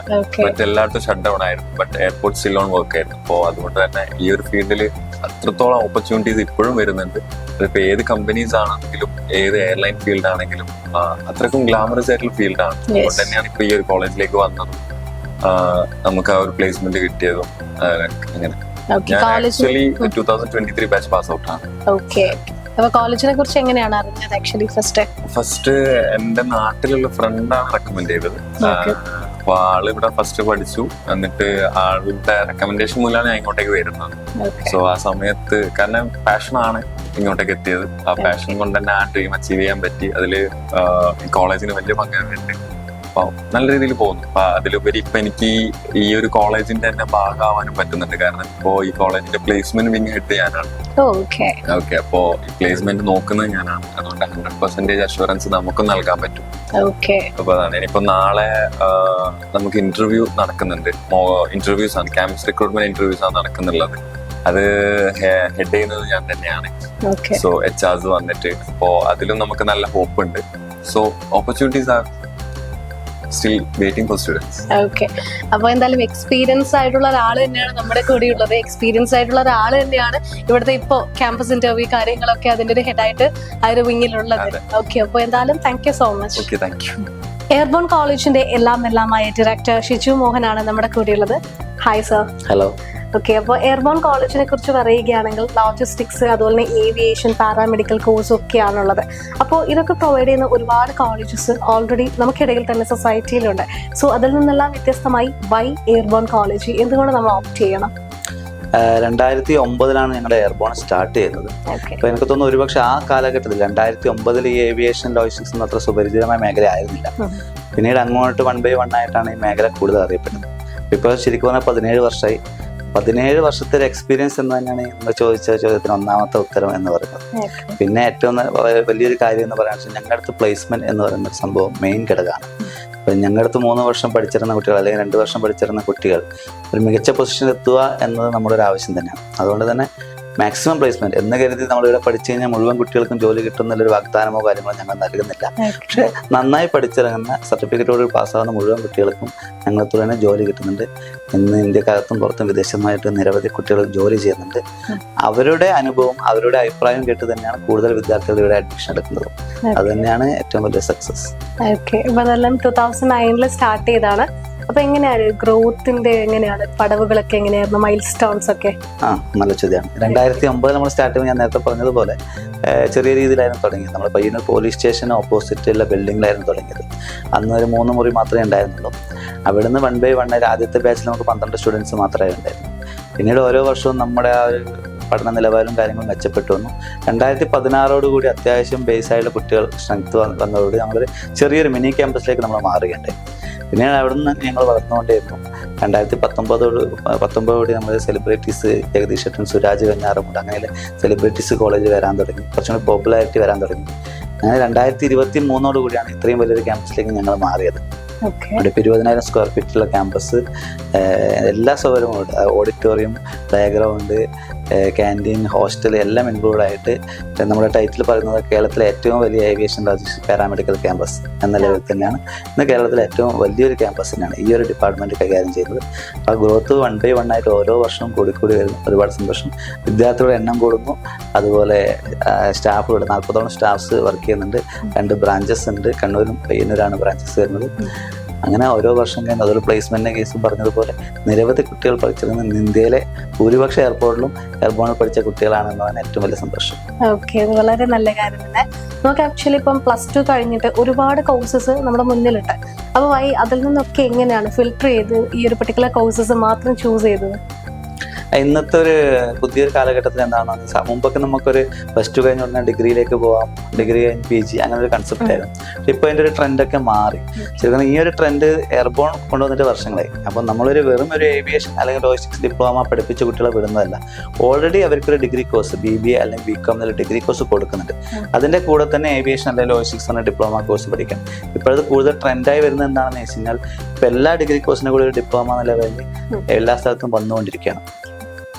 മറ്റെല്ലായിടത്തും ഷട്ട് ഡൗൺ ആയിരുന്നു. But airport still on work ആയിരുന്നു. അപ്പോൾ അതുകൊണ്ട് തന്നെ ഈ ഒരു ഫീൽഡിൽ അത്രത്തോളം ഓപ്പർച്യൂണിറ്റീസ് ഇപ്പോഴും വരുന്നുണ്ട്. അതിപ്പോ ഏത് കമ്പനീസ് ആണെങ്കിലും ഏത് എയർലൈൻ ഫീൽഡ് ആണെങ്കിലും അത്രക്കും ഗ്ലാമറസ് ആയിട്ടുള്ള ഫീൽഡാണ്. അതുകൊണ്ട് തന്നെയാണ് ഇപ്പൊ ഈ ഒരു കോളേജിലേക്ക് വന്നതും നമുക്ക് ആ ഒരു പ്ലേസ്മെന്റ് കിട്ടിയതും. അങ്ങനെ ഞാൻ ആക്ച്വലി 2023 ബാച്ച് പാസ് ഔട്ട് ആണ്. ഓക്കെ, അപ്പൊ കോളേജിനെ കുറിച്ച് എങ്ങനെയാണ് അറിഞ്ഞത്? ആക്ച്വലി ഫസ്റ്റ് എന്റെ നാട്ടിലുള്ള ഫ്രണ്ടാണ് റെക്കമെൻഡ് ചെയ്തത്. അപ്പൊ ആള് ഇവിടെ ഫസ്റ്റ് പഠിച്ചു. എന്നിട്ട് ആളുടെ റെക്കമെൻഡേഷൻ മൂലമാണ് ഞാൻ ഇങ്ങോട്ടേക്ക് വരുന്നത്. സോ ആ സമയത്ത് കാരണം പാഷനാണ് ഇങ്ങോട്ടേക്ക് എത്തിയത്. ആ പാഷൻ കൊണ്ട് തന്നെ ആ ഡ്രീം അച്ചീവ് ചെയ്യാൻ പറ്റി. അതില് കോളേജിന് വലിയ പങ്കുണ്ട്. അപ്പൊ നല്ല രീതിയിൽ പോകുന്നു. അപ്പൊ അതിലുപരി ഇപ്പൊ എനിക്ക് ഈ ഒരു കോളേജിന്റെ തന്നെ ഭാഗമാവാനും പറ്റുന്നുണ്ട്. കാരണം ഇപ്പോ ഈ കോളേജിന്റെ പ്ലേസ്മെന്റ് വിങ് ഹെഡ് ഞാനാണ്. ഓക്കെ, അപ്പോ പ്ലേസ്മെന്റ് നോക്കുന്നത് ഞാനാണ്. അതുകൊണ്ട് 100% അഷുറൻസ് നമുക്ക് നൽകാൻ പറ്റും. അപ്പൊ അതാണ്. ഇനിയിപ്പോ നാളെ നമുക്ക് ഇന്റർവ്യൂ നടക്കുന്നുണ്ട്. ഇന്റർവ്യൂസ് ആണ്, ക്യാമ്പസ് റിക്രൂട്ട്മെന്റ് ഇന്റർവ്യൂസ് ആണ് നടക്കുന്നുള്ളത്. അത് ഹെഡ് ചെയ്യുന്നത് ഞാൻ തന്നെയാണ്. സോ HR വന്നിട്ട് അപ്പോ അതിലും നമുക്ക് നല്ല ഹോപ്പ് ഉണ്ട്. So opportunities R still waiting for students. Okay, അപ്പൊ എന്തായാലും എക്സ്പീരിയൻസ് ആയിട്ടുള്ള ഒരാൾ തന്നെയാണ് നമ്മുടെ കൂടെ ഉള്ളത്. എക്സ്പീരിയൻസ് ആയിട്ടുള്ള ഒരാൾ തന്നെയാണ് ഇവിടുത്തെ ഇപ്പോ ക്യാമ്പസ് ഇന്റർവ്യൂ കാര്യങ്ങളൊക്കെ അതിന്റെ ഒരു ഹെഡായിട്ട് ആ ഒരു വിങ്ങിലുള്ളത്. ഓക്കെ, അപ്പൊ എന്തായാലും thank you so much. Okay, thank U. Airborne കോളേജിന്റെ എല്ലാമായ ഡയറക്ടർ ഷിജു മോഹനാണ് നമ്മുടെ കൂടെയുള്ളത്. Hi sir. ഹലോ. ഓക്കെ, അപ്പോൾ എയർബോൺ കോളേജിനെ കുറിച്ച് പറയുകയാണെങ്കിൽ ലോജിസ്റ്റിക്സ്, അതുപോലെ തന്നെ ഏവിയേഷൻ, പാരാമെഡിക്കൽ കോഴ്സ് ഒക്കെയാണുള്ളത്. അപ്പോൾ ഇതൊക്കെ പ്രൊവൈഡ് ചെയ്യുന്ന ഒരുപാട് കോളേജസ് ഓൾറെഡി നമുക്കിടയിൽ തന്നെ സൊസൈറ്റിയിലുണ്ട്. സോ അതിൽ നിന്നെല്ലാം വ്യത്യസ്തമായി വൈ എയർബോൺ കോളേജ് എന്തുകൊണ്ട് നമ്മൾ ഓപ്റ്റ് ചെയ്യണം? 2009 ഞങ്ങളുടെ എയർബോൺ സ്റ്റാർട്ട് ചെയ്യുന്നത്. അപ്പൊ എനിക്ക് തോന്നുന്നു ഒരുപക്ഷെ ആ കാലഘട്ടത്തിൽ 2009 ഈ ഏവിയേഷൻ ലോജിസ്റ്റിക്സ് ഒന്നും അത്ര സുപരിചിതമായ മേഖല ആയിരുന്നില്ല. പിന്നീട് അങ്ങോട്ട് 1 by 1 ആയിട്ടാണ് ഈ മേഖല കൂടുതൽ അറിയപ്പെടുന്നത്. ഇപ്പോൾ ശരിക്കും പറഞ്ഞാൽ 17 വർഷമായി. 17 വർഷത്തെ ഒരു എക്സ്പീരിയൻസ് എന്ന് തന്നെയാണ് നിങ്ങൾ ചോദിച്ച ചോദ്യത്തിന് ഒന്നാമത്തെ ഉത്തരം എന്ന് പറയുന്നത്. പിന്നെ ഏറ്റവും വലിയൊരു കാര്യം എന്ന് പറയുന്നത് ഞങ്ങളുടെ അടുത്ത് പ്ലേസ്മെന്റ് എന്ന് പറയുന്ന ഒരു സംഭവം മെയിൻ ഘടകമാണ്. അപ്പം ഞങ്ങളുടെ അടുത്ത് 3 വർഷം പഠിച്ചിരുന്ന കുട്ടികൾ അല്ലെങ്കിൽ 2 വർഷം പഠിച്ചിരുന്ന കുട്ടികൾ ഒരു മികച്ച പൊസിഷനിൽ എത്തുക എന്നത് നമ്മുടെ ഒരു ആവശ്യം തന്നെയാണ്. അതുകൊണ്ട് തന്നെ മാക്സിമം പ്ലേസ്മെന്റ് എന്ന് കരുതി നമ്മളിവിടെ പഠിച്ചു കഴിഞ്ഞാൽ മുഴുവൻ കുട്ടികൾക്കും ജോലി കിട്ടുന്നൊരു വാഗ്ദാനമോ കാര്യങ്ങളോ ഞങ്ങൾ നൽകുന്നില്ല. പക്ഷെ നന്നായി പഠിച്ചിറങ്ങുന്ന സർട്ടിഫിക്കറ്റോട് പാസ്സാകുന്ന മുഴുവൻ കുട്ടികൾക്കും ഞങ്ങൾ തന്നെ ജോലി കിട്ടുന്നുണ്ട്. ഇന്ന് ഇന്ത്യക്കകത്തും പുറത്തും വിദേശമായിട്ട് നിരവധി കുട്ടികൾ ജോലി ചെയ്യുന്നുണ്ട്. അവരുടെ അനുഭവം അവരുടെ അഭിപ്രായം കേട്ട് തന്നെയാണ് കൂടുതൽ വിദ്യാർത്ഥികൾ ഇവിടെ അഡ്മിഷൻ എടുക്കുന്നത്. അത് തന്നെയാണ് ഏറ്റവും വലിയ സക്സസ്. ഓക്കെ, ഇപ്പൊ അതെല്ലാം 2009 സ്റ്റാർട്ട് ചെയ്താണ്. അപ്പൊ എങ്ങനെയാണ് ഗ്രോത്തിന്റെ എങ്ങനെയാണ് പടവുകളൊക്കെ എങ്ങനെയായിരുന്നു, മൈൽ സ്റ്റോൺസ് ഒക്കെ? നല്ല ചോദ്യമാണ്. 2009 നമ്മൾ സ്റ്റാർട്ട് ചെയ്യുമ്പോൾ ഞാൻ നേരത്തെ പറഞ്ഞതുപോലെ ചെറിയ രീതിയിലായിരുന്നു തുടങ്ങിയത്. നമ്മൾ പയ്യന്നൂർ പോലീസ് സ്റ്റേഷൻ ഓപ്പോസിറ്റുള്ള ബിൽഡിങ്ങിലായിരുന്നു തുടങ്ങിയത്. അന്ന് ഒരു 3 മുറി മാത്രമേ ഉണ്ടായിരുന്നുള്ളൂ. അവിടെ നിന്ന് 1 by 1 ആദ്യത്തെ ബാച്ചിൽ നമുക്ക് 12 സ്റ്റുഡൻസ് മാത്രമേ ഉണ്ടായിരുന്നു. പിന്നീട് ഓരോ വർഷവും നമ്മുടെ ആ ഒരു പഠന നിലവാരവും കാര്യങ്ങളും മെച്ചപ്പെട്ടു വന്നു. 2016 കൂടി അത്യാവശ്യം ബേസായിട്ടുള്ള കുട്ടികൾ സ്ട്രെങ്ത് വന്നതോടുകൂടി നമ്മളൊരു ചെറിയൊരു മിനി ക്യാമ്പസിലേക്ക് നമ്മൾ മാറുകയുണ്ടായി. പിന്നീട് അവിടെ നിന്ന് ഞങ്ങൾ വളർന്നുകൊണ്ടേയിരുന്നു. 2019 നമ്മൾ സെലിബ്രിറ്റീസ് ജഗദീഷ് ഷെട്ടൻ, സുരാജ് വെഞ്ഞാറമൂട് അങ്ങനെ സെലിബ്രിറ്റീസ് കോളേജ് വരാൻ തുടങ്ങി. കുറച്ചുകൂടി പോപ്പുലാരിറ്റി വരാൻ തുടങ്ങി. അങ്ങനെ 2023 കൂടിയാണ് ഇത്രയും വലിയൊരു ക്യാമ്പസിലേക്ക് ഞങ്ങൾ മാറിയത്. അവിടെ 20,000 സ്ക്വയർ ഫീറ്റുള്ള ക്യാമ്പസ്, എല്ലാ സൗകര്യങ്ങളും ഉണ്ട്. Auditorium, play ground, canteen, hostel എല്ലാം ഇൻക്ലൂഡ് ആയിട്ട് നമ്മുടെ ടൈറ്റിൽ പറയുന്നത് കേരളത്തിലെ ഏറ്റവും വലിയ ഏവിയേഷൻ ലോജിസ്റ്റിക്സ് പാരാമെഡിക്കൽ ക്യാമ്പസ് എന്ന ലെവലിൽ തന്നെയാണ് ഇന്ന് കേരളത്തിലെ ഏറ്റവും വലിയൊരു ക്യാമ്പസ് തന്നെയാണ് ഈ ഒരു ഡിപ്പാർട്ട്മെൻറ്റ് കൈകാര്യം ചെയ്യുന്നത്. ആ ഗ്രോത്ത് 1 by 1 ആയിട്ട് ഓരോ വർഷവും കൂടി വരുന്നു. ഒരുപാട് സന്തോഷം. വിദ്യാർത്ഥികളുടെ എണ്ണം കൂടുന്നു. അതുപോലെ സ്റ്റാഫുകൾ 40ഓളം സ്റ്റാഫ്സ് വർക്ക് ചെയ്യുന്നുണ്ട്. 2 ബ്രാഞ്ചസ് ഉണ്ട്. കണ്ണൂരും പയ്യന്നൂരാണ് ബ്രാഞ്ചസ് വരുന്നത്. അങ്ങനെ ഓരോ വർഷം കഴിഞ്ഞ് അതൊരു പ്ലേസ്മെന്റിന്റെ കേസും പറഞ്ഞതുപോലെ നിരവധി കുട്ടികൾ പഠിച്ചിരുന്നത് ഇന്ത്യയിലെ ഭൂരിപക്ഷ എയർപോർട്ടിലും എയർബോണിൽ പഠിച്ച കുട്ടികളാണ് എന്നതാണ് ഏറ്റവും വലിയ സന്തോഷം. ഓക്കെ, അത് വളരെ നല്ല കാര്യം തന്നെ. നമുക്ക് ആക്ച്വലി ഇപ്പം +2 കഴിഞ്ഞിട്ട് ഒരുപാട് കോഴ്സസ് നമ്മുടെ മുന്നിലുണ്ട്. അപ്പോൾ അതിൽ നിന്നൊക്കെ എങ്ങനെയാണ് ഫിൽട്ടർ ചെയ്ത് ഈ ഒരു പെർട്ടിക്കുലർ കോഴ്സസ് മാത്രം ചൂസ് ചെയ്തത്? ഇന്നത്തെ ഒരു പുതിയൊരു കാലഘട്ടത്തിൽ എന്താണെന്ന് മുമ്പൊക്കെ നമുക്കൊരു +2 കഴിഞ്ഞ് ഉടനെ ഡിഗ്രിയിലേക്ക് പോവാം, ഡിഗ്രി കഴിഞ്ഞ് PG അങ്ങനെ ഒരു കൺസെപ്റ്റ് ആയിരുന്നു. പക്ഷെ ഇപ്പോൾ അതിൻ്റെ ഒരു ട്രെൻഡൊക്കെ മാറി. ശരിക്കും ഈ ഒരു ട്രെൻഡ് എയർബോൺ കൊണ്ടുവന്നിട്ട് വർഷങ്ങളായി. അപ്പം നമ്മളൊരു വെറും ഒരു ഏവിയേഷൻ അല്ലെങ്കിൽ ലോജിസ്റ്റിക്സ് ഡിപ്ലോമ പഠിപ്പിച്ച കുട്ടികളെ വിടുന്നതല്ല. ഓൾറെഡി അവർക്കൊരു ഡിഗ്രി കോഴ്സ് BBA അല്ലെങ്കിൽ BCom എന്നുള്ള ഡിഗ്രി കോഴ്സ് കൊടുക്കുന്നുണ്ട്. അതിൻ്റെ കൂടെ തന്നെ ഏവിയേഷൻ അല്ലെങ്കിൽ ലോജിസ്റ്റിക്സ് എന്ന ഡിപ്ലോമ കോഴ്സ് പഠിക്കാം. ഇപ്പോഴത് കൂടുതൽ ട്രെൻഡായി വരുന്നത് എന്താണെന്ന് വെച്ച് കഴിഞ്ഞാൽ ഇപ്പോൾ എല്ലാ ഡിഗ്രി കോഴ്സിൻ്റെ കൂടെ ഒരു ഡിപ്ലോമ എന്ന ലെവലിൽ എല്ലാ സ്ഥലത്തും വന്നുകൊണ്ടിരിക്കുകയാണ്.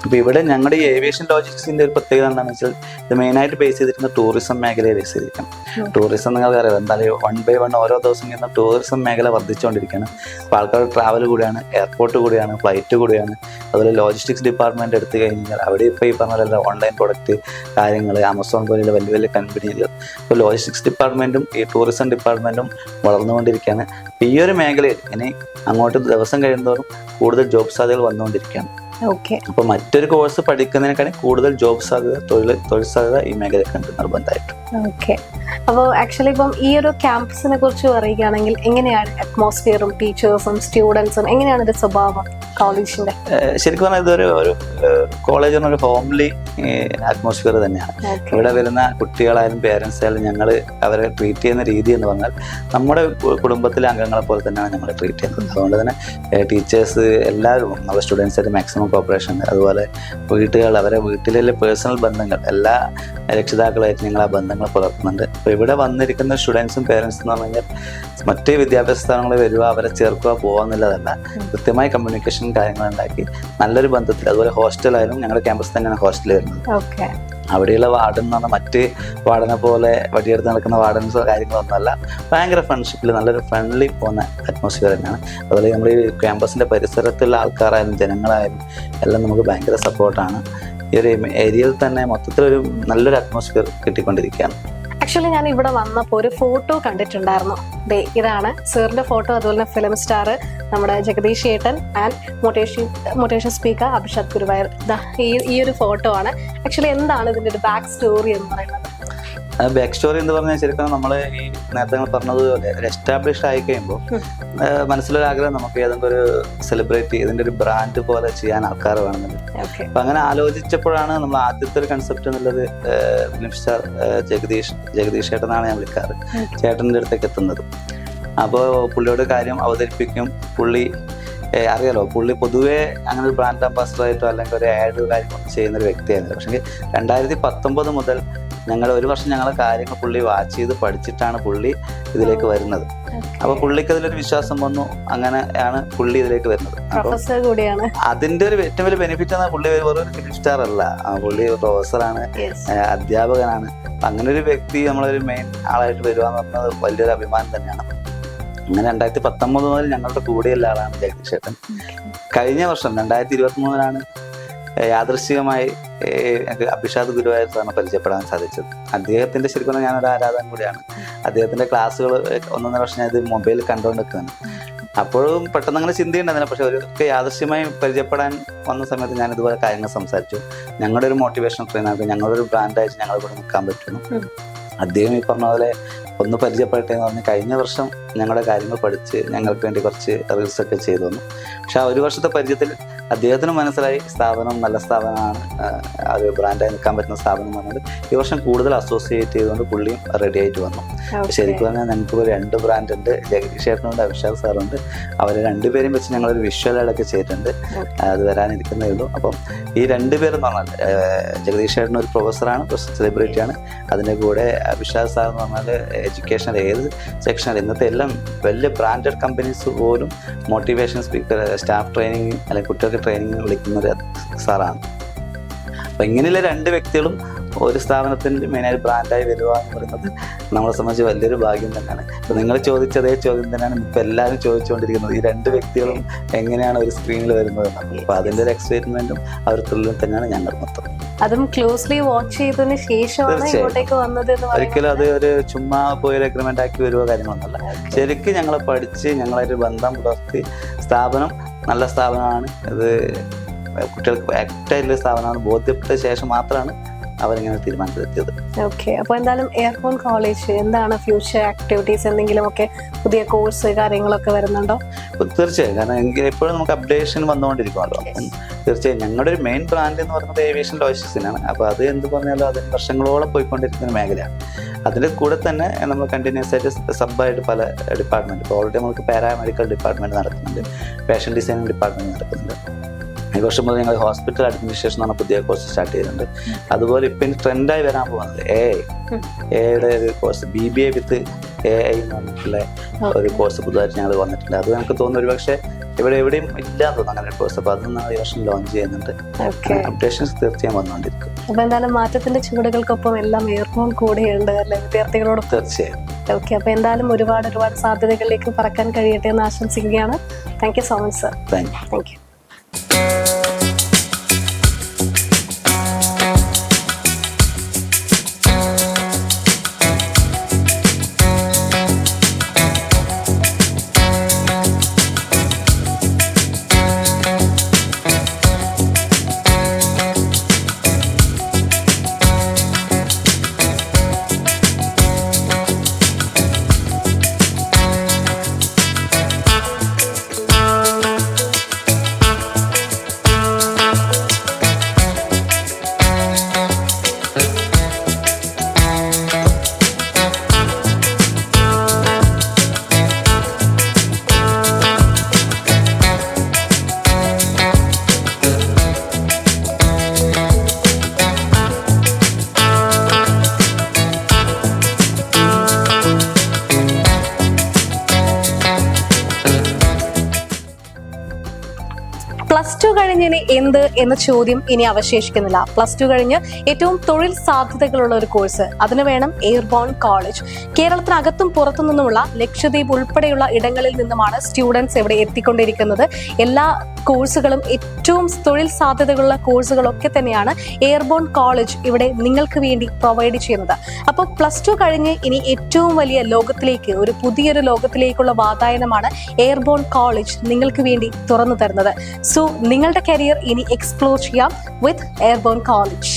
അപ്പോൾ ഇവിടെ ഞങ്ങളുടെ ഈ ഏവിയേഷൻ ലോജിസ്റ്റിക്സിൻ്റെ ഒരു പ്രത്യേകത എന്താണെന്ന് വെച്ചാൽ ഇത് മെയിനായിട്ട് ബേസ് ചെയ്തിരിക്കുന്ന ടൂറിസം മേഖലയെ ബേസ് ചെയ്തിരിക്കണം. ടൂറിസം നിങ്ങൾക്ക് അറിയാം എന്തായാലും 1 by 1 ഓരോ ദിവസം ചെയ്യുന്ന ടൂറിസം മേഖല വർദ്ധിച്ചുകൊണ്ടിരിക്കുകയാണ്. അപ്പോൾ ആൾക്കാരുടെ ട്രാവൽ കൂടിയാണ്, എയർപോർട്ട് കൂടിയാണ്, ഫ്ലൈറ്റ് കൂടിയാണ്. അതുപോലെ ലോജിസ്റ്റിക്സ് ഡിപ്പാർട്ട്മെൻറ്റ് എടുത്തു കഴിഞ്ഞാൽ അവിടെ ഇപ്പോൾ ഈ പറഞ്ഞ ഓൺലൈൻ പ്രൊഡക്റ്റ് കാര്യങ്ങൾ, ആമസോൺ പോലെയുള്ള വലിയ വലിയ കമ്പനികൾ. അപ്പോൾ ലോജിസ്റ്റിക്സ് ഡിപ്പാർട്ട്മെൻറ്റും ഈ ടൂറിസം ഡിപ്പാർട്ട്മെൻറ്റും വളർന്നുകൊണ്ടിരിക്കുകയാണ്. ഈ ഒരു മേഖലയിൽ ഇനി അങ്ങോട്ട് ദിവസം കഴിയുന്നതോറും കൂടുതൽ ജോബ് സാധ്യതകൾ വന്നുകൊണ്ടിരിക്കുകയാണ്. ഓക്കെ, അപ്പോൾ മറ്റൊരു കോഴ്സ് പഠിക്കുന്നതിനേക്കാളും കൂടുതൽ ജോബ് സാധ്യത, തൊഴിൽ സാധ്യത ഈ മേഖലയ്ക്കുണ്ട് നിർബന്ധമായിട്ടും. ഓക്കെ. അപ്പോൾ ആക്ച്വലി ഇപ്പം ഈ ഒരു ക്യാമ്പസിനെ കുറിച്ച് പറയുകയാണെങ്കിൽ എങ്ങനെയാണ് അറ്റ്മോസ്ഫിയറും ടീച്ചേഴ്സും സ്റ്റുഡൻസും എങ്ങനെയാണ് ഇത് സ്വഭാവം കോളേജിന്റെ? ശരിക്കും പറഞ്ഞാൽ ഇതൊരു കോളേജ് ഒരു ഹോംലി അറ്റ്മോസ്ഫിയർ തന്നെയാണ്. ഇവിടെ വരുന്ന കുട്ടികളായാലും പേരൻസ് ആയാലും ഞങ്ങൾ അവരെ ട്രീറ്റ് ചെയ്യുന്ന രീതി എന്ന് പറഞ്ഞാൽ നമ്മുടെ കുടുംബത്തിലെ അംഗങ്ങളെ പോലെ തന്നെയാണ് ഞങ്ങൾ ട്രീറ്റ് ചെയ്യുന്നത്. അതുകൊണ്ട് തന്നെ ടീച്ചേഴ്സ് എല്ലാവരും നമ്മുടെ സ്റ്റുഡൻസായിട്ട് മാക്സിമം കോപ്പറേഷൻ, അതുപോലെ അവരെ വീട്ടിലെ പേഴ്സണൽ ബന്ധങ്ങൾ എല്ലാ രക്ഷിതാക്കളായിട്ട് ഞങ്ങൾ ആ ബന്ധങ്ങൾ പുലർത്തുന്നുണ്ട്. അപ്പോൾ ഇവിടെ വന്നിരിക്കുന്ന സ്റ്റുഡൻസും പേരൻസും എന്ന് പറഞ്ഞു കഴിഞ്ഞാൽ മറ്റ് വിദ്യാഭ്യാസ സ്ഥാനങ്ങളിൽ വരിക, അവരെ ചേർക്കുക, പോകാമെന്നുള്ളതല്ല. കൃത്യമായി കമ്മ്യൂണിക്കേഷൻ കാര്യങ്ങൾ ഉണ്ടാക്കി നല്ലൊരു ബന്ധത്തിൽ. അതുപോലെ ഹോസ്റ്റലായാലും ഞങ്ങളുടെ ക്യാമ്പസ് തന്നെയാണ് ഹോസ്റ്റൽ വരുന്നത്. അവിടെയുള്ള വാർഡൻ എന്ന് പറഞ്ഞാൽ മറ്റ് വാർഡനെ പോലെ വടിയെടുത്ത് നടക്കുന്ന വാർഡൻസോ കാര്യങ്ങളൊന്നുമല്ല. ഭയങ്കര ഫ്രണ്ട്ഷിപ്പിൽ നല്ലൊരു ഫ്രണ്ട്ലി പോകുന്ന അറ്റ്മോസ്ഫിയർ തന്നെയാണ്. അതുപോലെ നമ്മൾ ഈ ക്യാമ്പസിൻ്റെ പരിസരത്തുള്ള ആൾക്കാരായാലും ജനങ്ങളായാലും എല്ലാം നമുക്ക് ഭയങ്കര സപ്പോർട്ടാണ്. ഈ ഒരു ഏരിയയിൽ തന്നെ മൊത്തത്തിലൊരു നല്ലൊരു അറ്റ്മോസ്ഫിയർ കിട്ടിക്കൊണ്ടിരിക്കുകയാണ്. ആക്ച്വലി ഞാൻ ഇവിടെ വന്നപ്പോൾ ഒരു ഫോട്ടോ കണ്ടിട്ടുണ്ടായിരുന്നു. ഇതാണ് സാറിന്റെ ഫോട്ടോ. അതുപോലെ തന്നെ ഫിലിം സ്റ്റാർ നമ്മുടെ ജഗദീഷ് ഏട്ടൻ and motivation speaker Abhishad Guruvayur. ഈ ഒരു ഫോട്ടോ ആണ്. ആക്ച്വലി എന്താണ് ഇതിന്റെ ഒരു ബാക്ക് സ്റ്റോറി എന്ന് പറയുന്നത്? ബാക്ക് സ്റ്റോറി എന്ന് പറഞ്ഞാൽ ശരിക്കും നമ്മൾ ഈ നേരത്തെ പറഞ്ഞതുപോലെ എസ്റ്റാബ്ലിഷ് ആയി കഴിയുമ്പോൾ മനസ്സിലൊരാഗ്രഹം നമുക്ക് ഏതെങ്കിലും ഒരു സെലിബ്രിറ്റി ഇതിൻ്റെ ഒരു ബ്രാൻഡ് പോലെ ചെയ്യാൻ ആൾക്കാർ വേണമെന്നുണ്ട്. അപ്പം അങ്ങനെ ആലോചിച്ചപ്പോഴാണ് നമ്മൾ ആദ്യത്തെ ഒരു കൺസെപ്റ്റ് എന്നുള്ളത് ഫിലിം സ്റ്റാർ ജഗദീഷ് ചേട്ടനാണ് ഞാൻ വിളിക്കാറ്. ചേട്ടൻ്റെ അടുത്തേക്ക് എത്തുന്നത്. അപ്പോൾ പുള്ളിയോട് കാര്യം അവതരിപ്പിക്കും. പുള്ളി അറിയാലോ, പുള്ളി പൊതുവേ അങ്ങനെ ഒരു ബ്രാൻഡ് അംബാസഡറായിട്ടോ അല്ലെങ്കിൽ ഒരു ആഡ് കാര്യങ്ങളൊക്കെ ചെയ്യുന്നൊരു വ്യക്തിയായിരുന്നു. പക്ഷേ 2019 മുതൽ ഒരു വർഷം ഞങ്ങളെ കാര്യങ്ങൾ പുള്ളി വാച്ച് ചെയ്ത് പഠിച്ചിട്ടാണ് പുള്ളി ഇതിലേക്ക് വരുന്നത്. അപ്പൊ പുള്ളിക്ക് അതിലൊരു വിശ്വാസം വന്നു. അങ്ങനെയാണ് പുള്ളി ഇതിലേക്ക് വരുന്നത്. അതിന്റെ ഒരു ഏറ്റവും വലിയ ബെനിഫിറ്റ് ആണ് പുള്ളി വെറും ഒരു ഫിലിം സ്റ്റാർ അല്ല, പുള്ളി പ്രൊഫസറാണ്, അധ്യാപകനാണ്. അങ്ങനെ ഒരു വ്യക്തി നമ്മളൊരു മെയിൻ ആളായിട്ട് വരിക എന്ന് പറഞ്ഞത് വലിയൊരു അഭിമാനം തന്നെയാണ്. അങ്ങനെ 2019 മുതൽ ഞങ്ങളുടെ കൂടെയുള്ള ആളാണ് ജഗദീഷ് ചേട്ടൻ. കഴിഞ്ഞ വർഷം 2023 യാദൃശ്ചികമായി അഭിഷാദ് ഗുരുവായൂർ സാറിനെ പരിചയപ്പെടാൻ സാധിച്ചത്. അദ്ദേഹത്തിന്റെ ശരിക്കും ഞാനൊരു ആരാധകൻ കൂടിയാണ്. അദ്ദേഹത്തിന്റെ ക്ലാസ്സുകൾ 1.5 വർഷം ഞാൻ ഇത് മൊബൈലിൽ കണ്ടുകൊണ്ടിരിക്കുകയാണ്. അപ്പോഴും പെട്ടെന്ന് അങ്ങനെ ചിന്തയുണ്ടായിരുന്നില്ല. പക്ഷെ ഒരു യാദൃശ്യമായി പരിചയപ്പെടാൻ വന്ന സമയത്ത് ഞാൻ ഇതുപോലെ കാര്യങ്ങൾ സംസാരിച്ചു. ഞങ്ങളുടെ ഒരു മോട്ടിവേഷണൽ ട്രെയിനർക്ക് ഞങ്ങളുടെ ഒരു ബ്രാൻഡായിട്ട് ഞങ്ങൾ ഇവിടെ നിൽക്കാൻ പറ്റുന്നു. അദ്ദേഹം ഈ പറഞ്ഞ പോലെ ഒന്ന് പരിചയപ്പെട്ടെ എന്ന് പറഞ്ഞ് കഴിഞ്ഞ വർഷം ഞങ്ങളുടെ കാര്യങ്ങൾ പഠിച്ച് ഞങ്ങൾക്ക് വേണ്ടി കുറച്ച് റീൽസൊക്കെ ചെയ്തു തന്നു. പക്ഷെ ആ ഒരു വർഷത്തെ പരിചയത്തിൽ അദ്ദേഹത്തിന് മനസ്സിലായി സ്ഥാപനം നല്ല സ്ഥാപനമാണ്, ഒരു ബ്രാൻഡായി നിൽക്കാൻ പറ്റുന്ന സ്ഥാപനം എന്ന് പറഞ്ഞത് ഈ വർഷം കൂടുതൽ അസോസിയേറ്റ് ചെയ്തുകൊണ്ട് പുള്ളിയും റെഡി ആയിട്ട് വന്നു. ശരിക്കും പറഞ്ഞാൽ ഞങ്ങൾക്ക് 2 ബ്രാൻഡ് ഉണ്ട്. ജഗദീഷ് ചേട്ടനുണ്ട്, അഭിഷാദ് സാറുണ്ട്. അവർ 2 പേരും വെച്ച് ഞങ്ങളൊരു വിഷ്വലുകളൊക്കെ ചെയ്തിട്ടുണ്ട്. അത് വരാനിരിക്കുന്നേ ഉള്ളൂ. അപ്പം ഈ 2 പേരെന്ന് പറഞ്ഞാൽ ജഗദീഷ് ചേട്ടൻ ഒരു പ്രൊഫസറാണ്, സെലിബ്രിറ്റിയാണ്. അതിൻ്റെ കൂടെ അഭിഷാദ് സാർ എന്ന് പറഞ്ഞാൽ എഡ്യൂക്കേഷണൽ ഏത് സെക്ഷനിൽ ഇന്നത്തെ എല്ലാം വലിയ ബ്രാൻഡഡ് കമ്പനീസ് പോലും മോട്ടിവേഷൻ സ്പീക്കർ, സ്റ്റാഫ് ട്രെയിനിങ് അല്ലെങ്കിൽ കുട്ടികൾക്ക് ട്രെയിനിങ് വിളിക്കുന്ന ഒരു സാറാണ്. അപ്പൊ ഇങ്ങനെയുള്ള രണ്ട് വ്യക്തികളും ഒരു സ്ഥാപനത്തിന്റെ മെയിനായിട്ട് ബ്രാൻഡായി വരിക എന്ന് പറയുന്നത് നമ്മളെ സംബന്ധിച്ച് വലിയൊരു ഭാഗ്യം തന്നെയാണ്. ഇപ്പൊ നിങ്ങൾ ചോദിച്ച അതേ ചോദ്യം തന്നെയാണ് ഇപ്പൊ എല്ലാവരും ചോദിച്ചുകൊണ്ടിരിക്കുന്നത്, ഈ രണ്ട് വ്യക്തികളും എങ്ങനെയാണ് ഒരു സ്ക്രീനിൽ വരുന്നത് എന്നാണ്. അപ്പൊ അതിന്റെ ഒരു എക്സൈറ്റ്മെന്റും ആ ഒരു ത്രില്ലും തന്നെയാണ് ഞങ്ങൾ മൊത്തം. അതും ക്ലോസ്ലി വാച്ച് ചെയ്തതിന് ശേഷമാണ് ഇങ്ങോട്ടേക്ക് വന്നത് എന്ന് ഒരിക്കലും അത് ഒരു ചുമ്മാ പോയി അഗ്രിമെന്റ് ആക്കി വരുവോ കാര്യങ്ങളൊന്നുമല്ല. ശരിക്കും ഞങ്ങളെ പഠിച്ച് ഞങ്ങളൊരു ബന്ധം പുലർത്തി സ്ഥാപനം നല്ല സ്ഥാപനമാണ്, ഇത് കുട്ടികൾക്ക് ആക്റ്റായിട്ടുള്ള സ്ഥാപനമാണ് ബോധ്യപ്പെട്ട ശേഷം മാത്രമാണ് അവരിങ്ങനെ തീരുമാനത്തിലെത്തിയത്. ഓക്കെ, അപ്പൊ എന്തായാലും എയർബോൺ കോളേജ് എന്താണ് ഫ്യൂച്ചർ ആക്ടിവിറ്റീസ്, എന്തെങ്കിലും ഒക്കെ പുതിയ കോഴ്സ് കാര്യങ്ങളൊക്കെ വരുന്നുണ്ടോ? തീർച്ചയായും, കാരണം എപ്പോഴും നമുക്ക് അപ്ഡേഷൻ വന്നുകൊണ്ടിരിക്കുമല്ലോ. തീർച്ചയായും ഞങ്ങളുടെ ഒരു മെയിൻ ബ്രാൻഡ് എന്ന് പറയുന്നത് ഏവിയേഷൻ ലോജിസ്റ്റിക്സിനാണ്. അപ്പോൾ അത് എന്ത് പറഞ്ഞാലും അതിന് വർഷങ്ങളോളം പോയിക്കൊണ്ടിരിക്കുന്ന മേഖലയാണ്. അതിൻ്റെ കൂടെ തന്നെ നമ്മൾ കണ്ടിന്യൂസ് ആയിട്ട് സബായിട്ട് പല ഡിപ്പാർട്ട്മെന്റ്, ഇപ്പോൾ ഓൾറെഡി നമുക്ക് പാരാമെഡിക്കൽ ഡിപ്പാർട്ട്മെന്റ് നടക്കുന്നുണ്ട്, ഫാഷൻ ഡിസൈനിങ് ഡിപ്പാർട്ട്മെന്റ് നടക്കുന്നുണ്ട്. ഈ വർഷം മുതൽ ഞങ്ങൾ ഹോസ്പിറ്റൽ അഡ്മിനിസ്ട്രേഷൻ എന്ന് പറഞ്ഞ പുതിയ കോഴ്സ് സ്റ്റാർട്ട് ചെയ്യുന്നുണ്ട്. അതുപോലെ ഇപ്പം ഇനി ട്രെൻഡായി വരാൻ പോകുന്നത് എയുടെ ഒരു കോഴ്സ്, BBA വിത്ത് AI എന്ന് പറഞ്ഞിട്ടുള്ള ഒരു കോഴ്സ് പുതുതായിട്ട് ഞങ്ങൾ വന്നിട്ടുണ്ട്. അത് നമുക്ക് തോന്നുന്നു ഒരുപക്ഷെ എവിടെയും ഇല്ലാന്ന് തോന്നുന്നു അങ്ങനെ ഒരു കോഴ്സ്. അപ്പോൾ അത് നമ്മൾ ഈ വർഷം ലോഞ്ച് ചെയ്യുന്നുണ്ട്. അപ്ഡേഷൻസ് തീർച്ചയായും വന്നുകൊണ്ടിരിക്കും. അപ്പൊ എന്തായാലും മാറ്റത്തിന്റെ ചുവടുകൾക്കൊപ്പം എല്ലാം എയർബോൺ കൂടെയുണ്ട് അല്ലെ വിദ്യാർത്ഥികളോട്? തീർച്ചയായും. ഓക്കെ, അപ്പൊ എന്തായാലും ഒരുപാട് സാധ്യതകളിലേക്ക് പറക്കാൻ കഴിയട്ടെ എന്ന് ആശംസിക്കുകയാണ്. Thank you so much sir. Thank you. +2 കഴിഞ്ഞിനി എന്ത് എന്ന ചോദ്യം ഇനി അവശേഷിക്കുന്നില്ല. +2 കഴിഞ്ഞ് ഏറ്റവും തൊഴിൽ സാധ്യതകളുള്ള ഒരു കോഴ്സ്, അതിന് വേണം എയർബോൺ കോളേജ്. കേരളത്തിനകത്തും പുറത്തു നിന്നുമുള്ള ലക്ഷദ്വീപ് ഉൾപ്പെടെയുള്ള ഇടങ്ങളിൽ നിന്നുമാണ് സ്റ്റുഡൻസ് ഇവിടെ എത്തിക്കൊണ്ടിരിക്കുന്നത്. എല്ലാ കോഴ്സുകളും ഏറ്റവും തൊഴിൽ സാധ്യതകളുള്ള കോഴ്സുകളൊക്കെ തന്നെയാണ് എയർബോൺ കോളേജ് ഇവിടെ നിങ്ങൾക്ക് വേണ്ടി പ്രൊവൈഡ് ചെയ്യുന്നത്. അപ്പോൾ +2 കഴിഞ്ഞ് ഇനി ഏറ്റവും വലിയ ലോകത്തിലേക്ക്, ഒരു പുതിയൊരു ലോകത്തിലേക്കുള്ള വാതായനമാണ് എയർബോൺ കോളേജ് നിങ്ങൾക്ക് വേണ്ടി തുറന്നു തരുന്നത്. സോ നിങ്ങളുടെ കരിയർ ഇനി എക്സ്പ്ലോർ ചെയ്യാം വിത്ത് എയർബോൺ കോളേജ്.